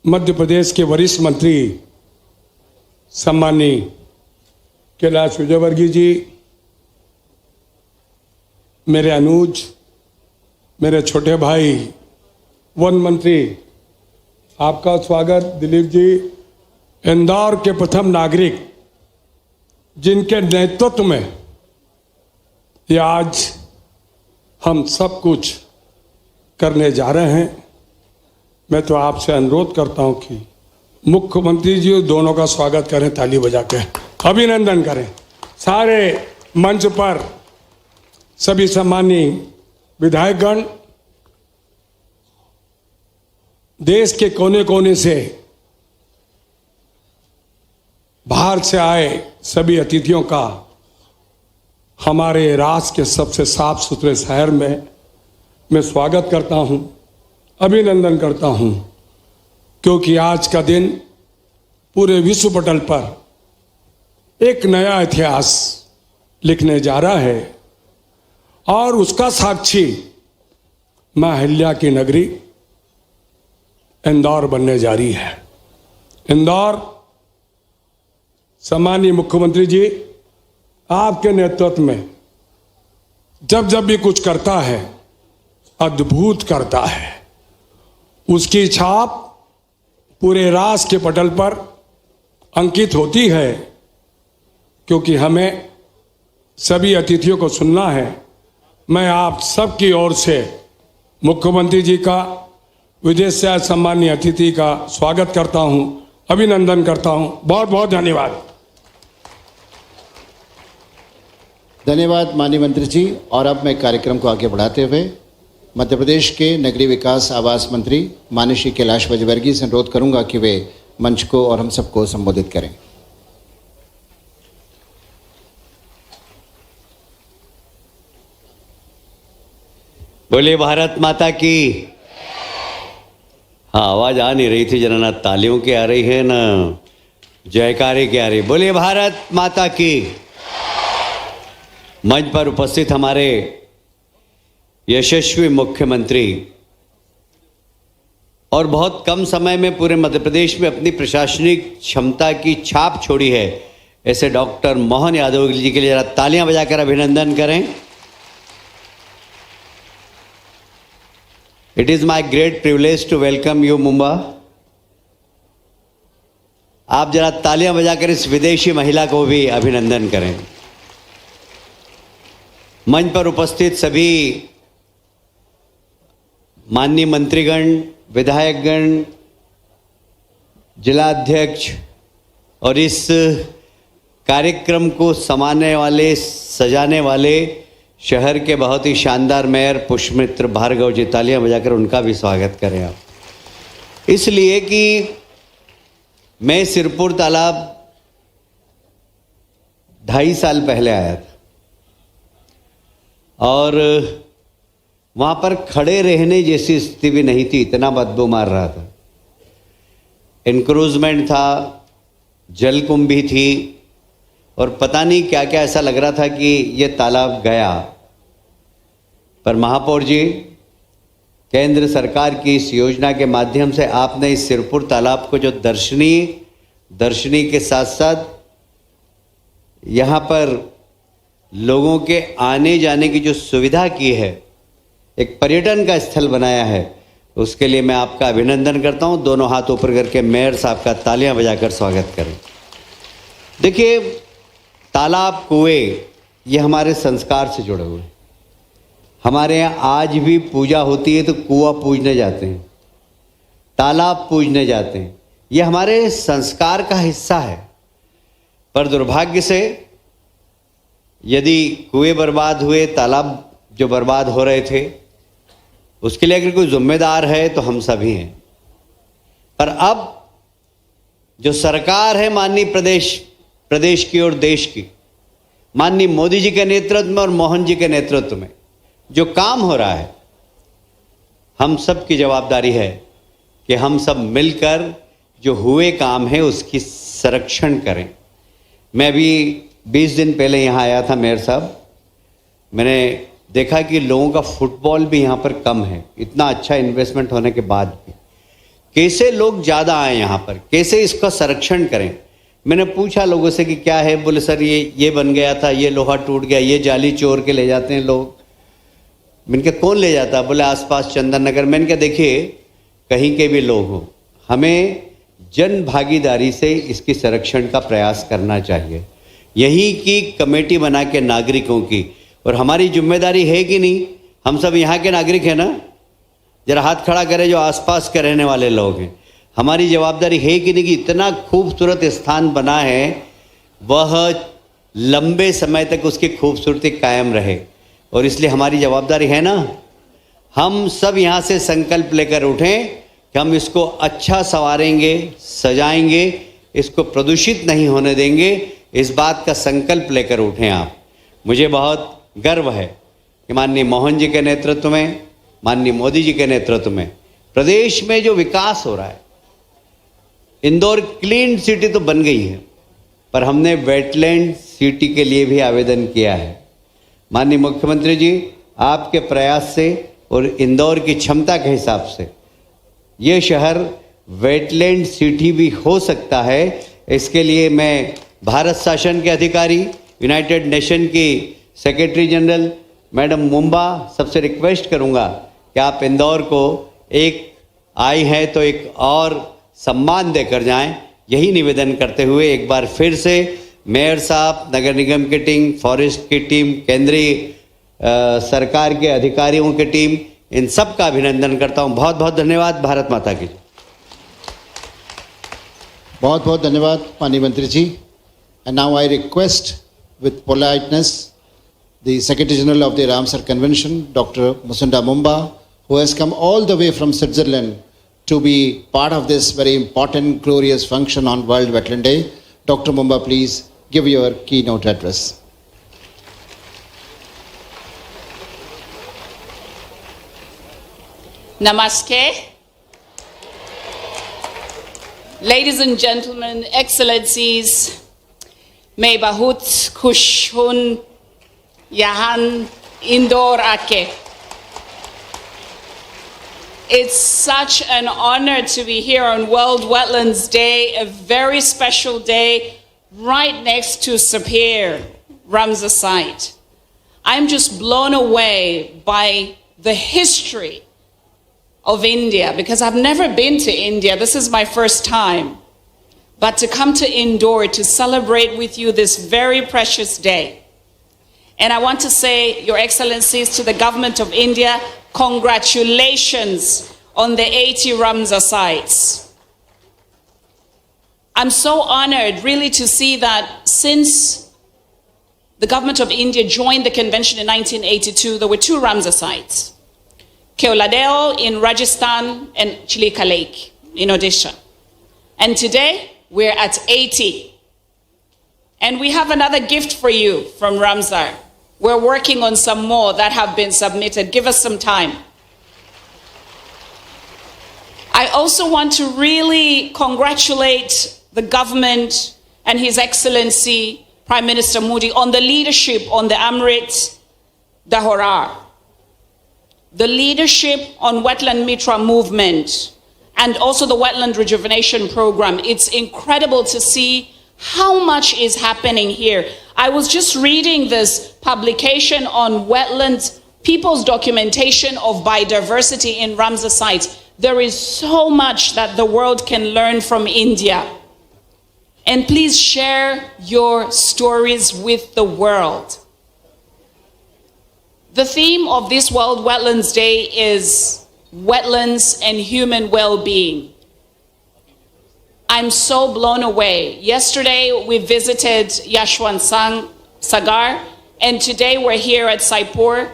मध्य प्रदेश के वरिष्ठ मंत्री सम्माननीय कैलाश विजयवर्गीय जी, मेरे अनुज, मेरे छोटे भाई वन मंत्री, आपका स्वागत। दिलीप जी, इंदौर के प्रथम नागरिक जिनके नेतृत्व में ये आज हम सब कुछ करने जा रहे हैं, मैं तो आपसे अनुरोध करता हूं कि मुख्यमंत्री जी दोनों का स्वागत करें, ताली बजा के अभिनंदन करें। सारे मंच पर सभी सम्मानीय विधायकगण, देश के कोने कोने से बाहर से आए सभी अतिथियों का हमारे राष्ट्र के सबसे साफ सुथरे शहर में मैं स्वागत करता हूं, अभिनंदन करता हूं, क्योंकि आज का दिन पूरे विश्व पटल पर एक नया इतिहास लिखने जा रहा है और उसका साक्षी मां अहिल्या की नगरी इंदौर बनने जा रही है। इंदौर, सम्मानीय मुख्यमंत्री जी, आपके नेतृत्व में जब जब भी कुछ करता है अद्भुत करता है। उसकी छाप पूरे राष्ट्र के पटल पर अंकित होती है, क्योंकि हमें सभी अतिथियों को सुनना है। मैं आप सबकी ओर से मुख्यमंत्री जी का, विदेश से आए सम्मानीय अतिथि का स्वागत करता हूं, अभिनंदन करता हूं। बहुत बहुत धन्यवाद। धन्यवाद माननीय मंत्री जी। और अब मैं कार्यक्रम को आगे बढ़ाते हुए मध्य प्रदेश के नगरीय विकास आवास मंत्री माननीय श्री कैलाश विजयवर्गीय से अनुरोध करूंगा कि वे मंच को और हम सबको संबोधित करें। बोलिए भारत माता की। हाँ, आवाज आ नहीं रही थी जरा, ना तालियों की आ रही है ना जयकारे की आ रही। बोलिए भारत माता की। मंच पर उपस्थित हमारे यशस्वी मुख्यमंत्री और बहुत कम समय में पूरे मध्य प्रदेश में अपनी प्रशासनिक क्षमता की छाप छोड़ी है, ऐसे डॉक्टर मोहन यादव जी के लिए जरा तालियां बजाकर अभिनंदन करें। It is my great privilege to welcome you मुंबा। आप जरा तालियां बजाकर इस विदेशी महिला को भी अभिनंदन करें। मंच पर उपस्थित सभी माननीय मंत्रीगण, विधायकगण, जिलाध्यक्ष और इस कार्यक्रम को समाने वाले, सजाने वाले शहर के बहुत ही शानदार मेयर पुष्पमित्र भार्गव जी, तालियां बजाकर उनका भी स्वागत करें आप। इसलिए कि मैं सिरपुर तालाब 2.5 साल पहले आया था और वहाँ पर खड़े रहने जैसी स्थिति भी नहीं थी, इतना बदबू मार रहा था। इंक्रूजमेंट था, जलकुंभी थी और पता नहीं क्या क्या, ऐसा लग रहा था कि ये तालाब गया। पर महापौर जी, केंद्र सरकार की इस योजना के माध्यम से आपने इस सिरपुर तालाब को जो दर्शनी के साथ साथ यहाँ पर लोगों के आने जाने की जो सुविधा की है, एक पर्यटन का स्थल बनाया है, उसके लिए मैं आपका अभिनंदन करता हूँ। दोनों हाथ ऊपर करके मेयर साहब का तालियां बजाकर स्वागत करें। देखिए, तालाब, कुएं, ये हमारे संस्कार से जुड़े हुए हैं। हमारे यहाँ आज भी पूजा होती है तो कुआं पूजने जाते हैं, तालाब पूजने जाते हैं, ये हमारे संस्कार का हिस्सा है। पर दुर्भाग्य से यदि कुएं बर्बाद हुए, तालाब जो बर्बाद हो रहे थे, उसके लिए अगर कोई जिम्मेदार है तो हम सभी हैं। पर अब जो सरकार है माननीय प्रदेश की और देश की, माननीय मोदी जी के नेतृत्व में और मोहन जी के नेतृत्व में जो काम हो रहा है, हम सब की जवाबदारी है कि हम सब मिलकर जो हुए काम है उसकी संरक्षण करें। मैं भी 20 दिन पहले यहाँ आया था मेयर साहब, मैंने देखा कि लोगों का फुटबॉल भी यहाँ पर कम है, इतना अच्छा इन्वेस्टमेंट होने के बाद भी। कैसे लोग ज़्यादा आए यहाँ पर, कैसे इसका संरक्षण करें। मैंने पूछा लोगों से कि क्या है, बोले सर ये बन गया था, ये लोहा टूट गया, ये जाली चोर के ले जाते हैं लोग। मैंने कहा कौन ले जाता, बोले आसपास चंदन नगर। मैंने कहा देखिए कहीं के भी लोग हो, हमें जन भागीदारी से इसकी संरक्षण का प्रयास करना चाहिए। यहीं की कमेटी बना के नागरिकों की, और हमारी जिम्मेदारी है कि नहीं, हम सब यहाँ के नागरिक हैं ना, जरा हाथ खड़ा करें जो आसपास के रहने वाले लोग हैं। हमारी जवाबदारी है कि नहीं कि इतना खूबसूरत स्थान बना है वह लंबे समय तक उसकी खूबसूरती कायम रहे, और इसलिए हमारी जवाबदारी है ना, हम सब यहाँ से संकल्प लेकर उठें कि हम इसको अच्छा संवारेंगे, सजाएंगे, इसको प्रदूषित नहीं होने देंगे। इस बात का संकल्प लेकर उठें आप। मुझे बहुत गर्व है कि माननीय मोहन जी के नेतृत्व में, माननीय मोदी जी के नेतृत्व में प्रदेश में जो विकास हो रहा है, इंदौर क्लीन सिटी तो बन गई है, पर हमने वेटलैंड सिटी के लिए भी आवेदन किया है। माननीय मुख्यमंत्री जी, आपके प्रयास से और इंदौर की क्षमता के हिसाब से ये शहर वेटलैंड सिटी भी हो सकता है। इसके लिए मैं भारत शासन के अधिकारी, यूनाइटेड नेशन की सेक्रेटरी जनरल मैडम मुंबा सबसे रिक्वेस्ट करूंगा कि आप इंदौर को एक आई है तो एक और सम्मान देकर जाएं। यही निवेदन करते हुए एक बार फिर से मेयर साहब, नगर निगम की टीम, फॉरेस्ट की टीम, केंद्रीय सरकार के अधिकारियों की टीम, इन सब का अभिनंदन करता हूं। बहुत बहुत धन्यवाद। भारत माता की। बहुत बहुत धन्यवाद माननीय मंत्री जी। And now I request with politeness the Secretary General of the Ramsar Convention, Dr. Musunda Mumba, who has come all the way from Switzerland to be part of this very important, glorious function on World Wetland Day. Dr. Mumba, please give your keynote address. Namaste. Ladies and gentlemen, Excellencies, मैं बहुत खुश हूँ यहाँ इंदौर आके। It's such an honor to be here on World Wetlands Day, a very special day right next to Sapir, Ramsar site. I'm just blown away by the history of India, because I've never been to India. This is my first time. But to come to Indore to celebrate with you this very precious day. And I want to say, Your Excellencies, to the government of India, congratulations on the 80 Ramsar sites. I'm so honored really to see that since the government of India joined the convention in 1982, there were 2 Ramsar sites, Keoladeo in Rajasthan and Chilika Lake in Odisha. And today, we're at 80. And we have another gift for you from Ramsar. We're working on some more that have been submitted. Give us some time. I also want to really congratulate the government and His Excellency Prime Minister Modi on the leadership on the Amrit Dahorar, the leadership on Wetland Mitra movement, and also the Wetland Rejuvenation Program. It's incredible to see how much is happening here. I was just reading this publication on wetlands, people's documentation of biodiversity in Ramsar sites. There is so much that the world can learn from India. And please share your stories with the world. The theme of this World Wetlands Day is wetlands and human well-being. I'm so blown away. Yesterday we visited Yashwant Sagar, and today we're here at Saipur.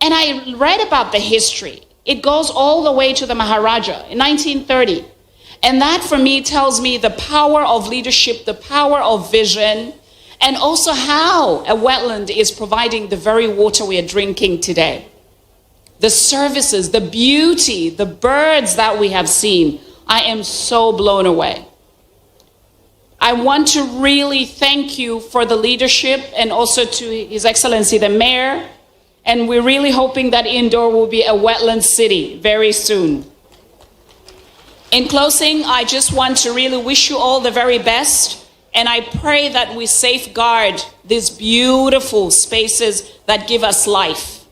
And I read about the history. It goes all the way to the Maharaja in 1930. And that for me tells me the power of leadership, the power of vision, and also how a wetland is providing the very water we are drinking today. The services, the beauty, the birds that we have seen. I am so blown away. I want to really thank you for the leadership and also to His Excellency the Mayor. And we're really hoping that Indore will be a wetland city very soon. In closing, I just want to really wish you all the very best. And I pray that we safeguard these beautiful spaces that give us life.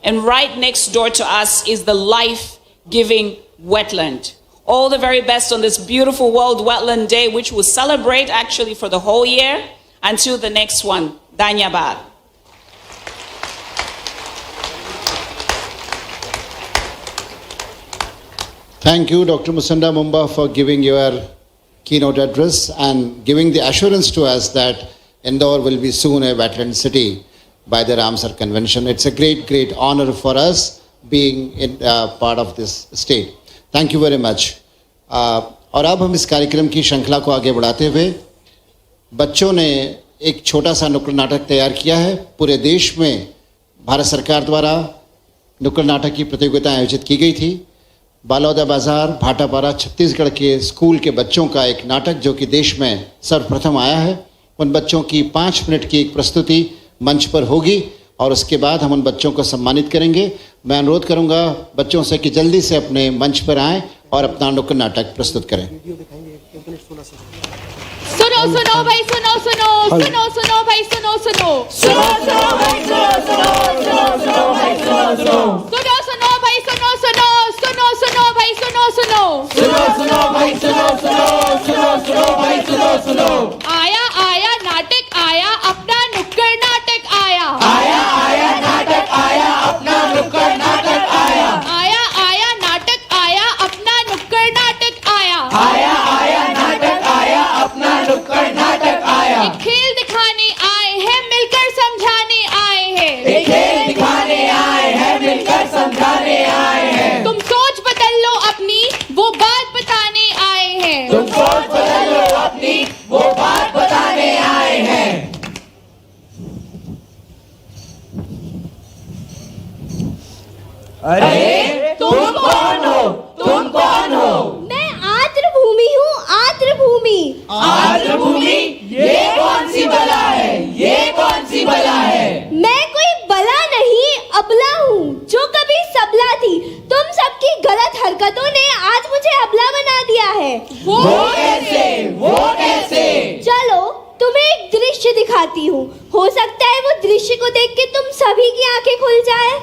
And right next door to us is the life-giving wetland. All the very best on this beautiful World Wetland Day, which we'll celebrate actually for the whole year until the next one. Dhanyabad. Thank you, Dr. Musunda Mumba, for giving your keynote address and giving the assurance to us that Indore will be soon a wetland city by the Ramsar Convention. It's a great, great honor for us being part of this state. Thank you very much. और अब हम इस कार्यक्रम की श्रृंखला को आगे बढ़ाते हुए बच्चों ने एक छोटा सा नुक्कड़ नाटक तैयार किया है। पूरे देश में भारत सरकार द्वारा नुक्कड़ नाटक की प्रतियोगिता आयोजित की गई थी। बालौदा बाजार भाटापारा छत्तीसगढ़ के स्कूल के बच्चों का एक नाटक जो कि देश में सर्वप्रथम आया है, उन बच्चों की 5 मिनट की एक प्रस्तुति मंच पर होगी और उसके बाद हम उन बच्चों को सम्मानित करेंगे। मैं अनुरोध करूंगा बच्चों से कि जल्दी से अपने मंच पर आएं और अपना नुक्कड़ नाटक प्रस्तुत करें। सुनो सुनो भाई सुनो सुनो सुनो सुनो भाई सुनो सुनो सुनो सुनो भाई सुनो सुनो सुनो भाई सुनो सुनो सुनो सुनो भाई सुनो सुनो सुनो सुनो भाई सुनो सुनो सुनो सुनो भाई सुनो सुनो सुनो भाई सुनो सुनो आया आया नाटक आया अपना नुक्कड़ नाटक आया आया आया नाटक आया अपना नुक्कड़ नाटक आया आया आया नाटक आया अपना नुक्कड़ नाटक आया आया आया नाटक आया अपना नुक्कड़ नाटक आया एक खेल दिखाने आए हैं मिलकर समझाने आए हैं एक खेल दिखाने आए हैं मिलकर समझाने आए हैं तुम सोच बदल लो अपनी वो बात बताने आए हैं तुम सोच बदल लो अपनी वो बात बताने आए हैं। अरे तुम कौन हो तुम कौन हो? मैं आर्द्रभूमि हूँ आर्द्रभूमि। आर्द्रभूमि ये कौन सी बला है ये कौन सी बला है? मैं कोई बला नहीं अबला हूँ जो कभी सबला थी। तुम सबकी गलत हरकतों ने आज मुझे अबला बना दिया है। वो कैसे वो कैसे? चलो तुम्हें एक दृश्य दिखाती हूँ, हो सकता है वो दृश्य को देख के तुम सभी की आंखें खुल जाए।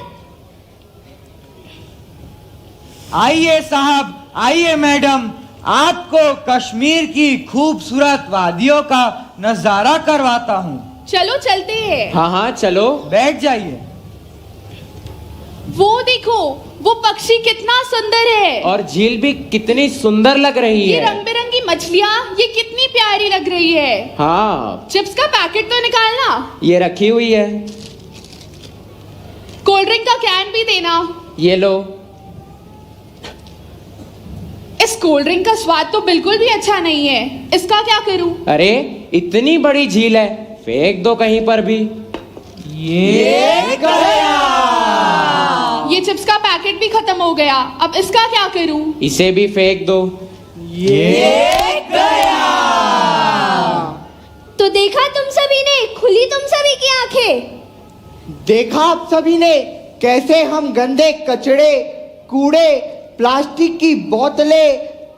आइए साहब आइए मैडम, आपको कश्मीर की खूबसूरत वादियों का नजारा करवाता हूँ। चलो चलते हैं। हाँ हाँ चलो बैठ जाइए। वो देखो वो पक्षी कितना सुंदर है और झील भी कितनी सुंदर लग रही ये है। रंग बिरंगी मछलियाँ ये कितनी प्यारी लग रही है। हाँ चिप्स का पैकेट तो निकालना। ये रखी हुई है। कोल्ड ड्रिंक का कैन भी देना। ये लो। इस कोल्ड ड्रिंक का स्वाद तो बिल्कुल भी अच्छा नहीं है, इसका क्या करूं? अरे इतनी बड़ी झील है, फेंक दो कहीं पर भी। ये गया। ये चिप्स का पैकेट भी खत्म हो गया, अब इसका क्या करूं? इसे भी फेंक दो। ये गया। तो देखा तुम सभी ने, खुली तुम सभी की आंखें। देखा आप सभी ने कैसे हम गंदे कचड़े, कूड़े, प्लास्टिक की बोतलें,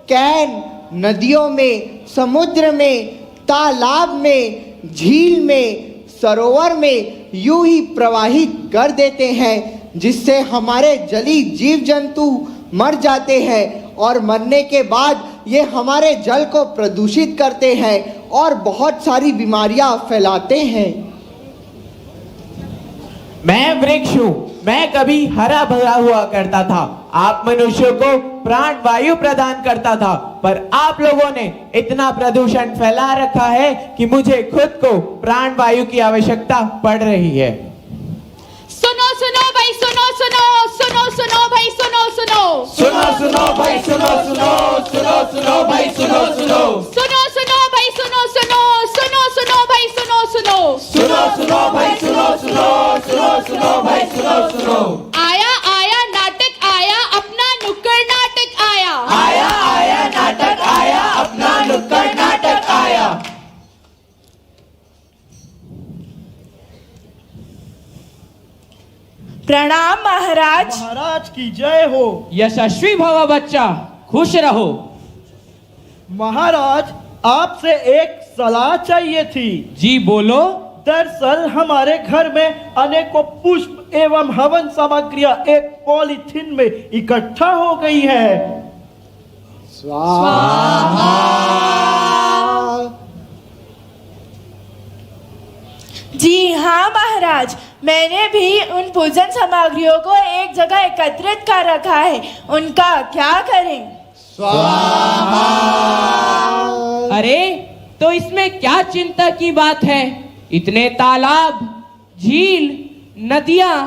कैन नदियों में, समुद्र में, तालाब में, झील में, सरोवर में यूं ही प्रवाहित कर देते हैं, जिससे हमारे जली जीव जंतु मर जाते हैं और मरने के बाद ये हमारे जल को प्रदूषित करते हैं और बहुत सारी बीमारियां फैलाते हैं। मैं वृक्ष हूँ, मैं कभी हरा भरा हुआ करता था, आप मनुष्यों को प्राण वायु प्रदान करता था, पर आप लोगों ने इतना प्रदूषण फैला रखा है कि मुझे खुद को प्राण वायु की आवश्यकता पड़ रही है। सुनो सुनो भाई सुनो सुनो सुनो सुनो भाई सुनो सुनो सुनो सुनो भाई सुनो सुनो सुनो सुनो भाई सुनो सुनो सुनो सुनो भाई सुनो सुनो सुनो सुनो भाई सुनो सुनो सुनो सुनो भाई सुनो सुनो सुनो सुनो भाई सुनो सुनो आया आया नाटक आया अपना नुक्कड़ नाटक आया आया आया नाटक आया अपना नुक्कड़ नाटक आया प्रणाम महाराज। महाराज की जय हो। यशस्वी भव बच्चा, खुश रहो। महाराज आपसे एक सलाह चाहिए थी। जी बोलो। दरअसल हमारे घर में अनेकों पुष्प एवं हवन सामग्रियां एक पॉलीथीन में इकट्ठा हो गई है। स्वाहा। जी हाँ महाराज, मैंने भी उन पूजन सामग्रियों को एक जगह एकत्रित कर रखा है। उनका क्या करें? स्वाहा। अरे तो इसमें क्या चिंता की बात है? इतने तालाब, झील, नदियां,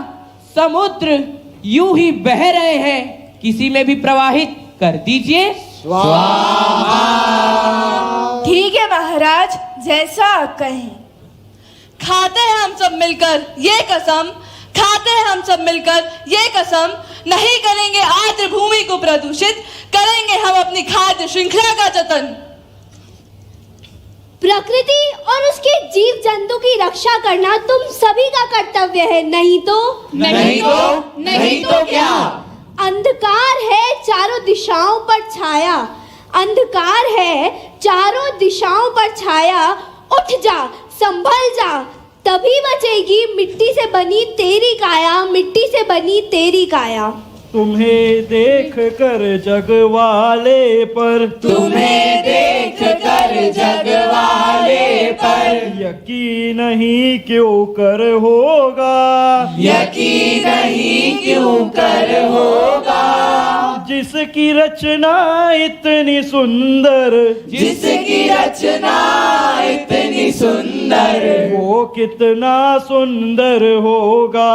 समुद्र यूं ही बह रहे हैं, किसी में भी प्रवाहित कर दीजिए। स्वाहा। ठीक है महाराज, जैसा आप कहें। खाते हैं हम सब मिलकर ये कसम, खाते हैं हम सब मिलकर ये कसम, नहीं करेंगे आर्द्र भूमि को प्रदूषित, करेंगे हम अपनी खाद्य श्रृंखला का जतन। प्रकृति और उसके जीव जंतु की रक्षा करना तुम सभी का कर्तव्य है, नहीं तो? नहीं तो क्या? अंधकार है चारों दिशाओं पर छाया, अंधकार है चारों दिशाओं पर छाया, उठ जा, संभल जा, तभी बचेगी मिट्टी से बनी तेरी काया, मिट्टी से बनी तेरी काया। तुम्हें देख कर जग वाले पर, तुम्हें देख कर जग वाले पर यकीन नहीं क्यों कर होगा, यकीन नहीं क्यों कर होगा। जिसकी रचना इतनी सुंदर, जिसकी रचना इतनी सुंदर, वो कितना सुंदर होगा,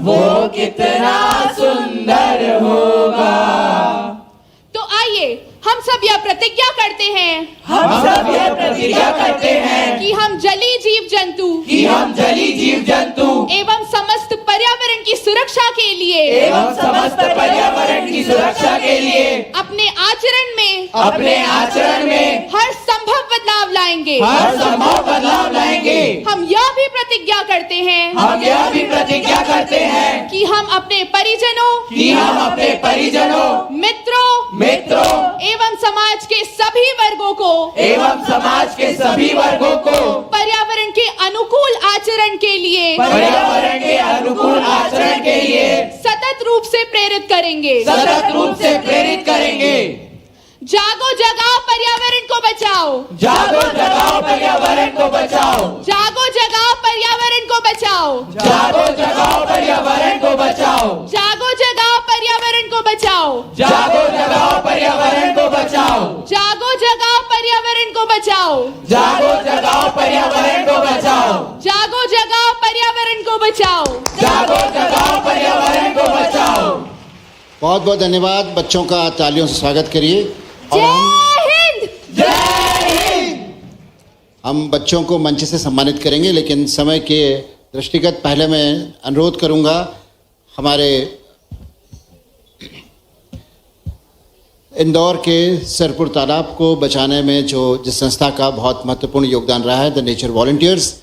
वो कितना सुंदर होगा। तो आइए हम सब यह प्रतिज्ञा करते हैं, हम सब यह प्रतिज्ञा करते हैं कि हम जलीय जीव जंतु, कि हम जलीय जीव जंतु एवं समस्त पर्यावरण की सुरक्षा के लिए, एवं समस्त पर्यावरण की सुरक्षा के लिए अपने आचरण में, अपने आचरण में हर संभव बदलाव लाएंगे, हर संभव बदलाव लाएंगे। हम यह भी प्रतिज्ञा करते हैं, हम यह भी प्रतिज्ञा करते हैं कि हम अपने परिजनों, कि हम अपने परिजनों, मित्रों एवं समाज के सभी वर्गों को, एवं समाज के सभी वर्गों को पर्यावरण के अनुकूल आचरण के लिए, पर्यावरण के अनुकूल आचरण के लिए सतत रूप से प्रेरित करेंगे, सतत रूप से प्रेरित करेंगे। जागो जगाओ पर्यावरण को बचाओ, जागो जगाओ पर्यावरण को बचाओ, जागो जगाओ पर्यावरण को बचाओ, जागो जगाओ पर्यावरण को बचाओ, जागो जगाओ पर्यावरण को बचाओ, जागो जगाओ पर्यावरण को बचाओ, जागो जगाओ पर्यावरण को बचाओ, जागो जगाओ पर्यावरण को बचाओ, जागो जगाओ पर्यावरण को बचाओ, जागो जगाओ पर्यावरण को बचाओ। बहुत बहुत धन्यवाद। बच्चों का तालियों से स्वागत करिए। और हम बच्चों को मंच से सम्मानित करेंगे, लेकिन समय के दृष्टिगत पहले मैं अनुरोध करूंगा हमारे इंदौर के सरपुर तालाब को बचाने में जिस संस्था का बहुत महत्वपूर्ण योगदान रहा है, द नेचर वॉलंटियर्स,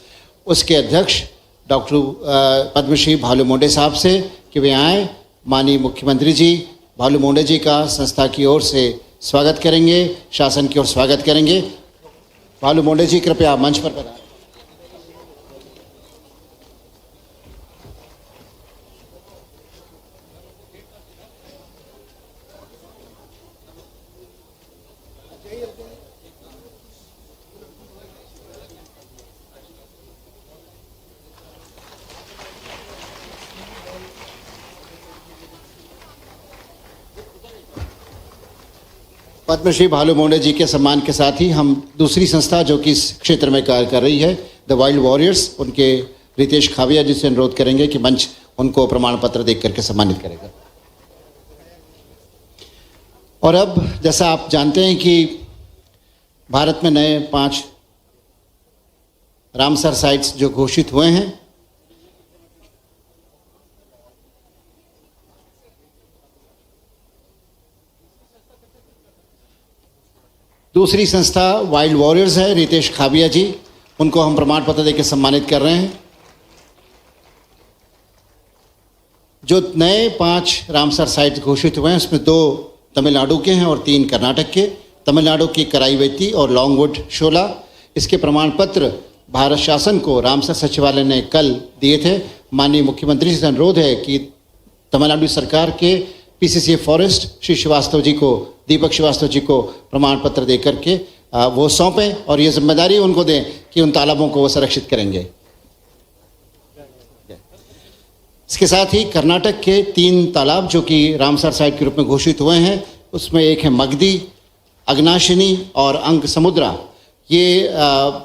उसके अध्यक्ष डॉक्टर पद्मश्री भालू मोंडे साहब से कि वे आए, माननीय मुख्यमंत्री जी भालू मोंडे जी का संस्था की ओर से स्वागत करेंगे, शासन की ओर स्वागत करेंगे। भालू मोंडे जी कृपया मंच पर पधारें। पद्मश्री भालू मोंडे जी के सम्मान के साथ ही हम दूसरी संस्था जो कि इस क्षेत्र में कार्य कर रही है, द वाइल्ड वॉरियर्स, उनके रितेश खाविया जी से अनुरोध करेंगे कि मंच उनको प्रमाण पत्र देख करके सम्मानित करेगा। और अब जैसा आप जानते हैं कि भारत में नए 5 रामसर साइट्स जो घोषित हुए हैं, दूसरी संस्था वाइल्ड वॉरियर्स है, रितेश खाविया जी, उनको हम प्रमाण पत्र देकर सम्मानित कर रहे हैं। जो नए 5 रामसर साइट घोषित हुए हैं उसमें 2 तमिलनाडु के हैं और 3 कर्नाटक के। तमिलनाडु की कराईवेती और लॉन्गवुड शोला, इसके प्रमाण पत्र भारत शासन को रामसर सचिवालय ने कल दिए थे। माननीय मुख्यमंत्री से अनुरोध है कि तमिलनाडु सरकार के पीसीसी फॉरेस्ट श्री श्रीवास्तव जी को, दीपक श्रीवास्तव जी को प्रमाण पत्र दे करके वो सौंपें और ये जिम्मेदारी उनको दें कि उन तालाबों को वो संरक्षित करेंगे। इसके साथ ही कर्नाटक के 3 तालाब जो कि रामसर साइट के रूप में घोषित हुए हैं, उसमें एक है मगदी, अग्नाशिनी और अंक समुद्रा। ये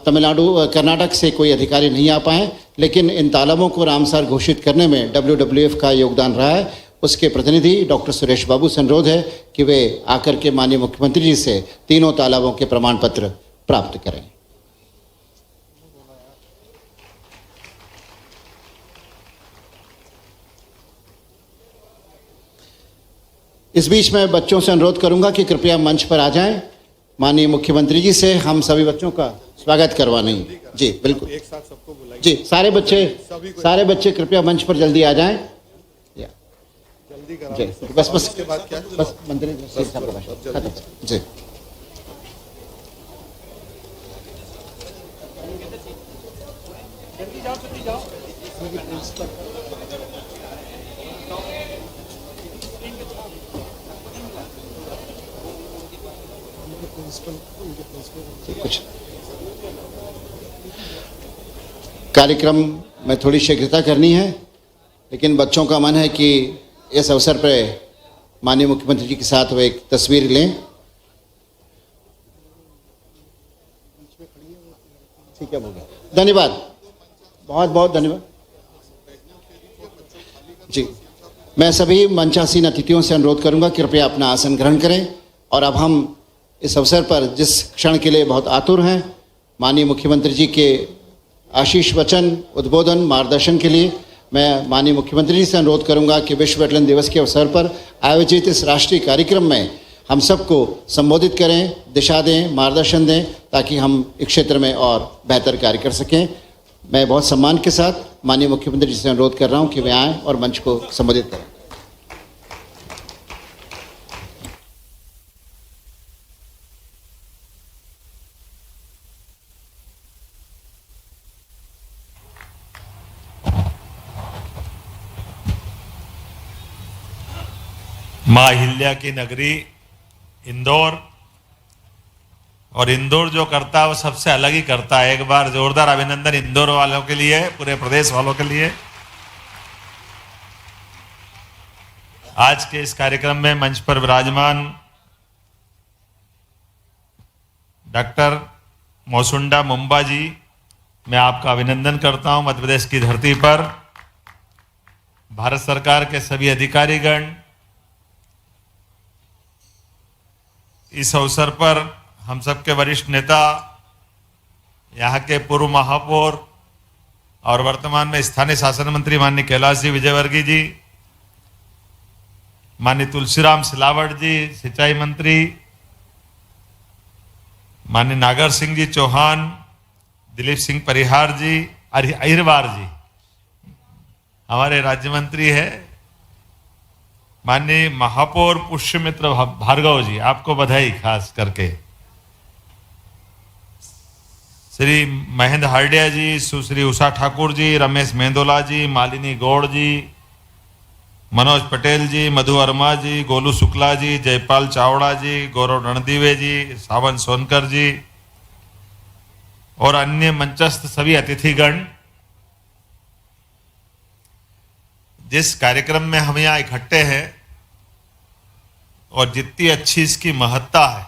तमिलनाडु कर्नाटक से कोई अधिकारी नहीं आ पाए, लेकिन इन तालाबों को रामसर घोषित करने में WWF का योगदान रहा है। उसके प्रतिनिधि डॉक्टर सुरेश बाबू से अनुरोध है कि वे आकर के माननीय मुख्यमंत्री जी से तीनों तालाबों के प्रमाण पत्र प्राप्त करें। इस बीच मैं बच्चों से अनुरोध करूंगा कि कृपया मंच पर आ जाएं। माननीय मुख्यमंत्री जी से हम सभी बच्चों का स्वागत करवाने। जी बिल्कुल, एक साथ सबको बुलाइए। जी सारे बच्चे कृपया मंच पर जल्दी आ जाएं। जल्दी करा बस उसके बाद क्या, बस मंत्री जी। कुछ कार्यक्रम में थोड़ी शीघ्रता करनी है, लेकिन बच्चों का मन है कि इस अवसर पर माननीय मुख्यमंत्री जी के साथ वो एक तस्वीर लें। ठीक है, हो गया। धन्यवाद, बहुत बहुत धन्यवाद जी। मैं सभी मंचासीन अतिथियों से अनुरोध करूंगा कि कृपया अपना आसन ग्रहण करें। और अब हम इस अवसर पर जिस क्षण के लिए बहुत आतुर हैं, माननीय मुख्यमंत्री जी के आशीष वचन, उद्बोधन, मार्गदर्शन के लिए मैं माननीय मुख्यमंत्री जी से अनुरोध करूंगा कि विश्व वेटलैंड दिवस के अवसर पर आयोजित इस राष्ट्रीय कार्यक्रम में हम सबको संबोधित करें, दिशा दें, मार्गदर्शन दें, ताकि हम इस क्षेत्र में और बेहतर कार्य कर सकें। मैं बहुत सम्मान के साथ माननीय मुख्यमंत्री जी से अनुरोध कर रहा हूं कि वे आएँ और मंच को संबोधित करें। माँ हिल्या की नगरी इंदौर, और इंदौर जो करता है वो सबसे अलग ही करता है। एक बार जोरदार अभिनंदन इंदौर वालों के लिए, पूरे प्रदेश वालों के लिए। आज के इस कार्यक्रम में मंच पर विराजमान डॉक्टर मौसुंडा मुंबा जी, मैं आपका अभिनंदन करता हूं। मध्य प्रदेश की धरती पर भारत सरकार के सभी अधिकारीगण, इस अवसर पर हम सबके वरिष्ठ नेता, यहाँ के पूर्व महापौर और वर्तमान में स्थानीय शासन मंत्री माननीय कैलाश जी विजयवर्गीय जी, माननीय तुलसीराम सिलावट जी सिंचाई मंत्री, माननीय नागर सिंह जी चौहान, दिलीप सिंह परिहार जी, अहिरवार जी हमारे राज्य मंत्री है, माननीय महापौर पुष्यमित्र भार्गव जी, आपको बधाई खास करके, श्री महेंद्र हार्डिया जी, सुश्री उषा ठाकुर जी, रमेश मेंदोला जी, मालिनी गौड़ जी, मनोज पटेल जी, मधु वर्मा जी, गोलू शुक्ला जी, जयपाल चावड़ा जी, गौरव रणदीवे जी, सावन सोनकर जी और अन्य मंचस्थ सभी अतिथिगण, जिस कार्यक्रम में हम यहाँ इकट्ठे हैं और जितनी अच्छी इसकी महत्ता है,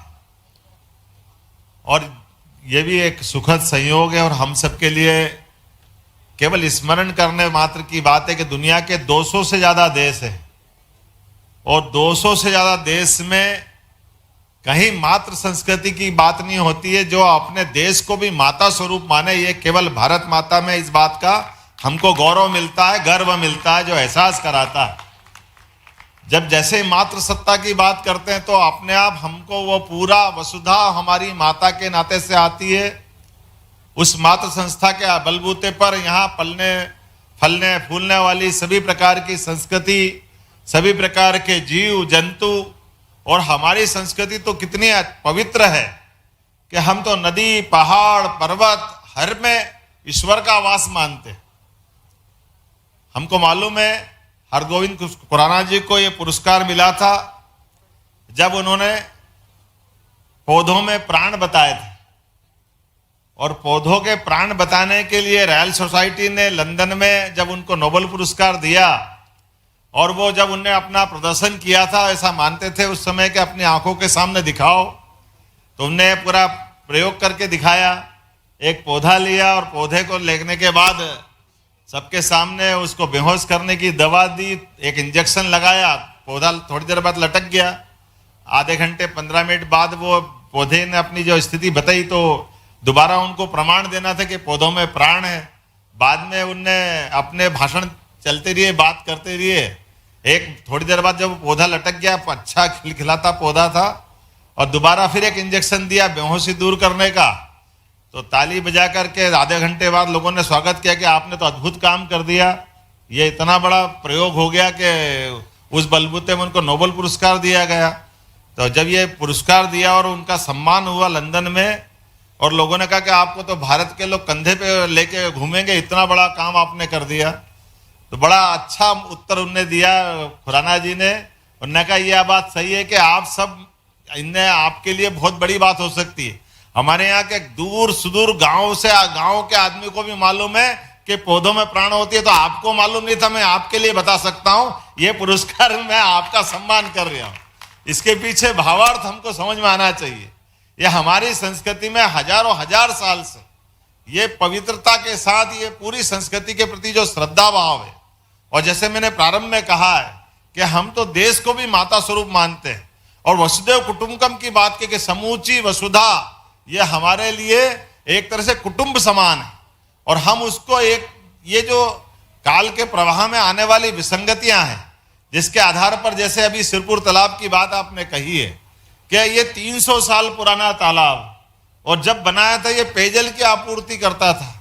और ये भी एक सुखद संयोग है और हम सबके लिए केवल स्मरण करने मात्र की बात है कि दुनिया के 200 से ज्यादा देश हैं और 200 से ज्यादा देश में कहीं मात्र संस्कृति की बात नहीं होती है जो अपने देश को भी माता स्वरूप माने। ये केवल भारत माता में इस बात का हमको गौरव मिलता है, गर्व मिलता है, जो एहसास कराता है। जब जैसे मातृ सत्ता की बात करते हैं तो अपने आप हमको वो पूरा वसुधा हमारी माता के नाते से आती है। उस मातृ संस्था के बलबूते पर यहाँ पलने फलने फूलने वाली सभी प्रकार की संस्कृति, सभी प्रकार के जीव जंतु, और हमारी संस्कृति तो कितनी पवित्र है कि हम तो नदी, पहाड़, पर्वत हर में ईश्वर का वास मानते। हमको मालूम है हरगोविंद खुराना जी को ये पुरस्कार मिला था जब उन्होंने पौधों में प्राण बताए थे, और पौधों के प्राण बताने के लिए रॉयल सोसाइटी ने लंदन में जब उनको नोबेल पुरस्कार दिया, और वो जब उनने अपना प्रदर्शन किया था, ऐसा मानते थे उस समय कि अपनी आंखों के सामने दिखाओ, तो उनने पूरा प्रयोग करके दिखाया। एक पौधा लिया और पौधे को लेने के बाद सबके सामने उसको बेहोश करने की दवा दी, एक इंजेक्शन लगाया, पौधा थोड़ी देर बाद लटक गया। आधे घंटे 15 मिनट बाद वो पौधे ने अपनी जो स्थिति बताई, तो दोबारा उनको प्रमाण देना था कि पौधों में प्राण है। बाद में उनने अपने भाषण चलते रहिए, बात करते रहिए। एक थोड़ी देर बाद जब पौधा लटक गया, अच्छा खिलखिलाता पौधा था, और दोबारा फिर एक इंजेक्शन दिया बेहोशी दूर करने का, तो ताली बजा करके आधे घंटे बाद लोगों ने स्वागत किया कि आपने तो अद्भुत काम कर दिया। ये इतना बड़ा प्रयोग हो गया कि उस बलबूते में उनको नोबेल पुरस्कार दिया गया। तो जब ये पुरस्कार दिया और उनका सम्मान हुआ लंदन में, और लोगों ने कहा कि आपको तो भारत के लोग कंधे पे लेके घूमेंगे, इतना बड़ा काम आपने कर दिया। तो बड़ा अच्छा उत्तर उनने दिया खुराना जी ने। उन्होंने कहा यह बात सही है कि आप सब, इनने आपके लिए बहुत बड़ी बात हो सकती है। हमारे यहाँ के दूर सुदूर गांव के आदमी को भी मालूम है कि पौधों में प्राण होती है, तो आपको मालूम नहीं था, मैं आपके लिए बता सकता हूँ। ये पुरस्कार मैं आपका सम्मान कर रहा हूँ। इसके पीछे भावार्थ हमको समझ में आना चाहिए। ये हमारी संस्कृति में हजारों हजार साल से ये पवित्रता के साथ ये पूरी संस्कृति के प्रति जो श्रद्धा भाव है, और जैसे मैंने प्रारंभ में कहा है कि हम तो देश को भी माता स्वरूप मानते हैं, और वसुदेव कुटुंबकम की बात की कि समूची वसुधा, ये हमारे लिए एक तरह से कुटुंब समान है। और हम उसको एक, ये जो काल के प्रवाह में आने वाली विसंगतियां हैं, जिसके आधार पर, जैसे अभी सिरपुर तालाब की बात आपने कही है कि ये 300 साल पुराना तालाब, और जब बनाया था ये पेयजल की आपूर्ति करता था,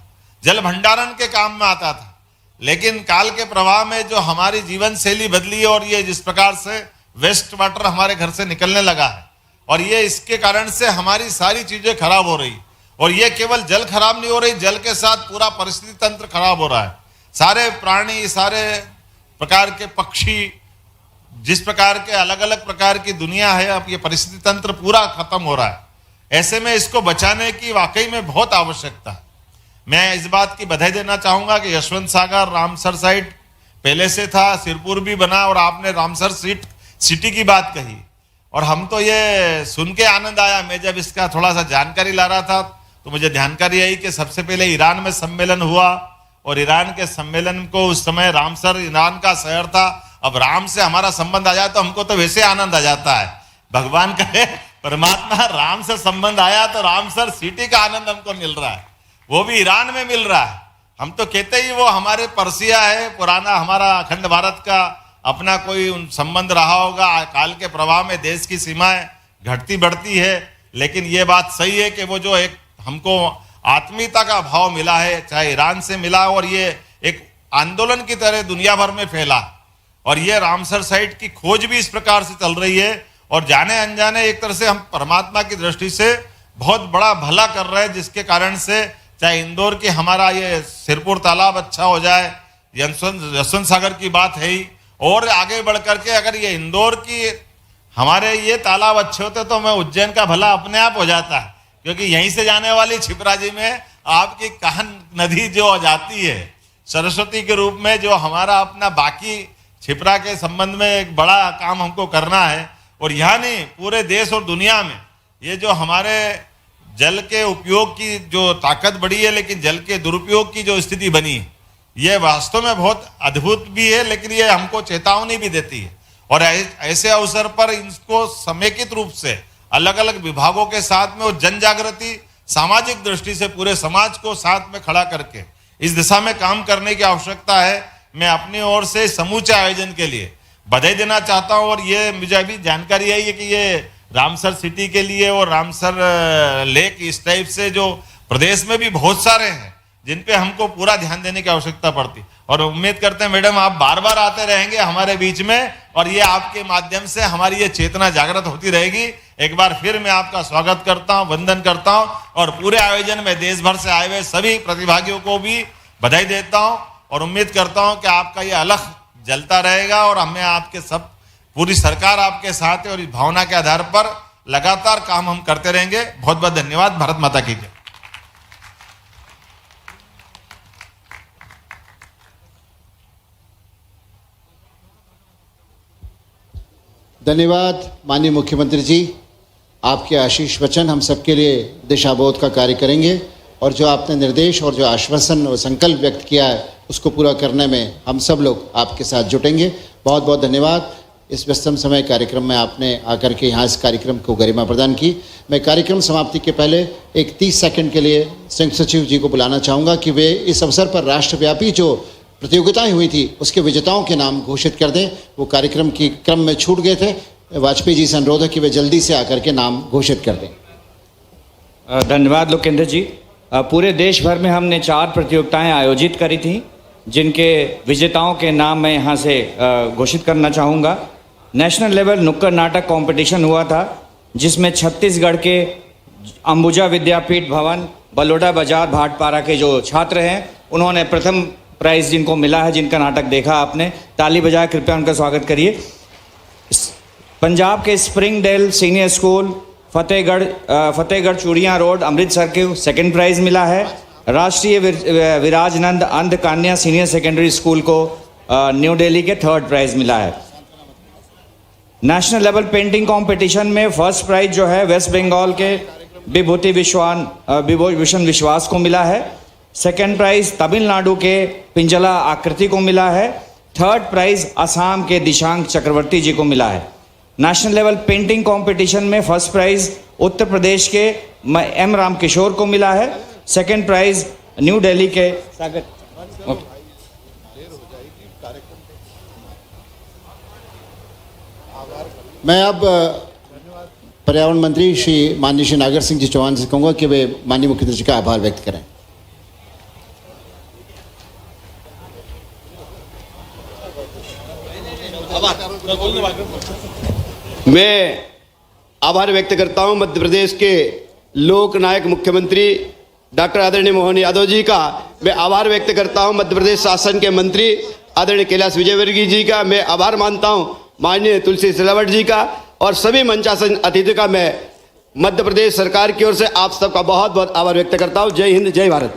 जल भंडारण के काम में आता था। लेकिन काल के प्रवाह में जो हमारी जीवन शैली बदली, और ये जिस प्रकार से वेस्ट वाटर हमारे घर से निकलने लगा है, और ये इसके कारण से हमारी सारी चीजें खराब हो रही, और ये केवल जल खराब नहीं हो रही, जल के साथ पूरा परिस्थिति तंत्र खराब हो रहा है। सारे प्राणी, सारे प्रकार के पक्षी, जिस प्रकार के अलग अलग प्रकार की दुनिया है, अब ये परिस्थिति तंत्र पूरा खत्म हो रहा है। ऐसे में इसको बचाने की वाकई में बहुत आवश्यकता है। मैं इस बात की बधाई देना चाहूंगा कि यशवंत सागर रामसर साइड पहले से था, सिरपुर भी बना, और आपने रामसर सिटी की बात कही, और हम तो ये सुन के आनंद आया। मैं जब इसका थोड़ा सा जानकारी ला रहा था तो मुझे जानकारी आई कि सबसे पहले ईरान में सम्मेलन हुआ, और ईरान के सम्मेलन को उस समय रामसर ईरान का शहर था। अब राम से हमारा संबंध आ जाए तो हमको तो वैसे आनंद आ जाता है। भगवान कहे परमात्मा राम से संबंध आया तो रामसर सिटी का आनंद हमको मिल रहा है, वो भी ईरान में मिल रहा है। हम तो कहते ही वो हमारे पर्सिया है, पुराना हमारा अखंड भारत का अपना कोई संबंध रहा होगा। काल के प्रवाह में देश की सीमाएं घटती बढ़ती है, लेकिन ये बात सही है कि वो जो एक हमको आत्मीयता का भाव मिला है, चाहे ईरान से मिला, और ये एक आंदोलन की तरह दुनिया भर में फैला, और ये रामसर साइट की खोज भी इस प्रकार से चल रही है, और जाने अनजाने एक तरह से हम परमात्मा की दृष्टि से बहुत बड़ा भला कर रहे हैं, जिसके कारण से चाहे इंदौर की हमारा ये सिरपुर तालाब अच्छा हो जाए, यशवंत सागर की बात है ही, और आगे बढ़ करके अगर ये इंदौर की हमारे ये तालाब अच्छे होते तो मैं उज्जैन का भला अपने आप हो जाता है, क्योंकि यहीं से जाने वाली छिपराजी में आपकी काहन नदी जो जाती है सरस्वती के रूप में, जो हमारा अपना बाकी छिपरा के संबंध में एक बड़ा काम हमको करना है। और यहाँ नहीं, पूरे देश और दुनिया में ये जो हमारे जल के उपयोग की जो ताकत बढ़ी है, लेकिन जल के दुरुपयोग की जो स्थिति बनी है, ये वास्तव में बहुत अद्भुत भी है, लेकिन ये हमको चेतावनी भी देती है। और ऐसे अवसर पर इसको समेकित रूप से अलग अलग विभागों के साथ में, और जन जागृति सामाजिक दृष्टि से पूरे समाज को साथ में खड़ा करके इस दिशा में काम करने की आवश्यकता है। मैं अपनी ओर से समूचे आयोजन के लिए बधाई देना चाहता हूँ। और ये मुझे अभी जानकारी आई है कि ये रामसर सिटी के लिए और रामसर लेक इस टाइप से जो प्रदेश में भी बहुत सारे हैं, जिन पे हमको पूरा ध्यान देने की आवश्यकता पड़ती, और उम्मीद करते हैं मैडम आप बार बार आते रहेंगे हमारे बीच में, और ये आपके माध्यम से हमारी ये चेतना जागृत होती रहेगी। एक बार फिर मैं आपका स्वागत करता हूं, वंदन करता हूं, और पूरे आयोजन में देश भर से आए हुए सभी प्रतिभागियों को भी बधाई देता हूं, और उम्मीद करता हूं कि आपका ये अलख जलता रहेगा, और हमें आपके सब पूरी सरकार आपके साथ है, और इस भावना के आधार पर लगातार काम हम करते रहेंगे। बहुत बहुत धन्यवाद। भारत माता की जय। धन्यवाद माननीय मुख्यमंत्री जी, आपके आशीष वचन हम सबके लिए दिशाबोध का कार्य करेंगे, और जो आपने निर्देश और जो आश्वासन और संकल्प व्यक्त किया है उसको पूरा करने में हम सब लोग आपके साथ जुटेंगे। बहुत बहुत धन्यवाद। इस व्यस्तम समय कार्यक्रम में आपने आकर के यहाँ इस कार्यक्रम को गरिमा प्रदान की। मैं कार्यक्रम समाप्ति के पहले एक 30 सेकंड के लिए संयुक्त सचिव जी को बुलाना चाहूँगा कि वे इस अवसर पर राष्ट्रव्यापी जो प्रतियोगिताएं हुई थी उसके विजेताओं के नाम घोषित कर दें। वो कार्यक्रम की क्रम में छूट गए थे। वाजपेयी जी से अनुरोध है कि वे जल्दी से आकर के नाम घोषित कर दें। धन्यवाद लोकेंद्र जी। पूरे देश भर में हमने 4 प्रतियोगिताएं आयोजित करी थी, जिनके विजेताओं के नाम मैं यहाँ से घोषित करना चाहूँगा। नेशनल लेवल नुक्कड़ नाटक कंपटीशन हुआ था, जिसमें छत्तीसगढ़ के अंबुजा विद्यापीठ भवन, बलोडा बाजार, भाटपारा के जो छात्र हैं, उन्होंने प्रथम प्राइज जिनको मिला है, जिनका नाटक देखा आपने, ताली बजाए कृपया उनका स्वागत करिए। पंजाब के स्प्रिंगडेल सीनियर स्कूल फतेहगढ़ चूड़ियाँ रोड अमृतसर के सेकंड प्राइज मिला है। राष्ट्रीय विराजनंद अंध कन्या सीनियर सेकेंडरी स्कूल को न्यू दिल्ली के 3rd प्राइज मिला है। नेशनल लेवल पेंटिंग कंपटीशन में फर्स्ट प्राइज जो है वेस्ट बंगाल के विभूति विभूषण विश्वास को मिला है। सेकंड प्राइज तमिलनाडु के पिंजला आकृति को मिला है। 3rd प्राइज असम के दिशांक चक्रवर्ती जी को मिला है। नेशनल लेवल पेंटिंग कंपटीशन में फर्स्ट प्राइज उत्तर प्रदेश के एम रामकिशोर को मिला है। सेकंड प्राइज न्यू दिल्ली के सागर। मैं अब पर्यावरण मंत्री श्री माननीय श्री नागर सिंह जी चौहान से कहूँगा कि वे माननीय मुख्यमंत्री जी का आभार व्यक्त करें। मैं आभार व्यक्त करता हूं मध्य प्रदेश के लोक नायक मुख्यमंत्री डॉक्टर आदरणीय मोहन यादव जी का। मैं आभार व्यक्त करता हूं मध्य प्रदेश शासन के मंत्री आदरणीय कैलाश विजयवर्गीय जी का। मैं आभार मानता हूं माननीय तुलसी सिलावट जी का, और सभी मंचासन अतिथियों का मैं मध्य प्रदेश सरकार की ओर से आप सबका बहुत बहुत आभार व्यक्त करता हूं। जय हिंद, जय भारत।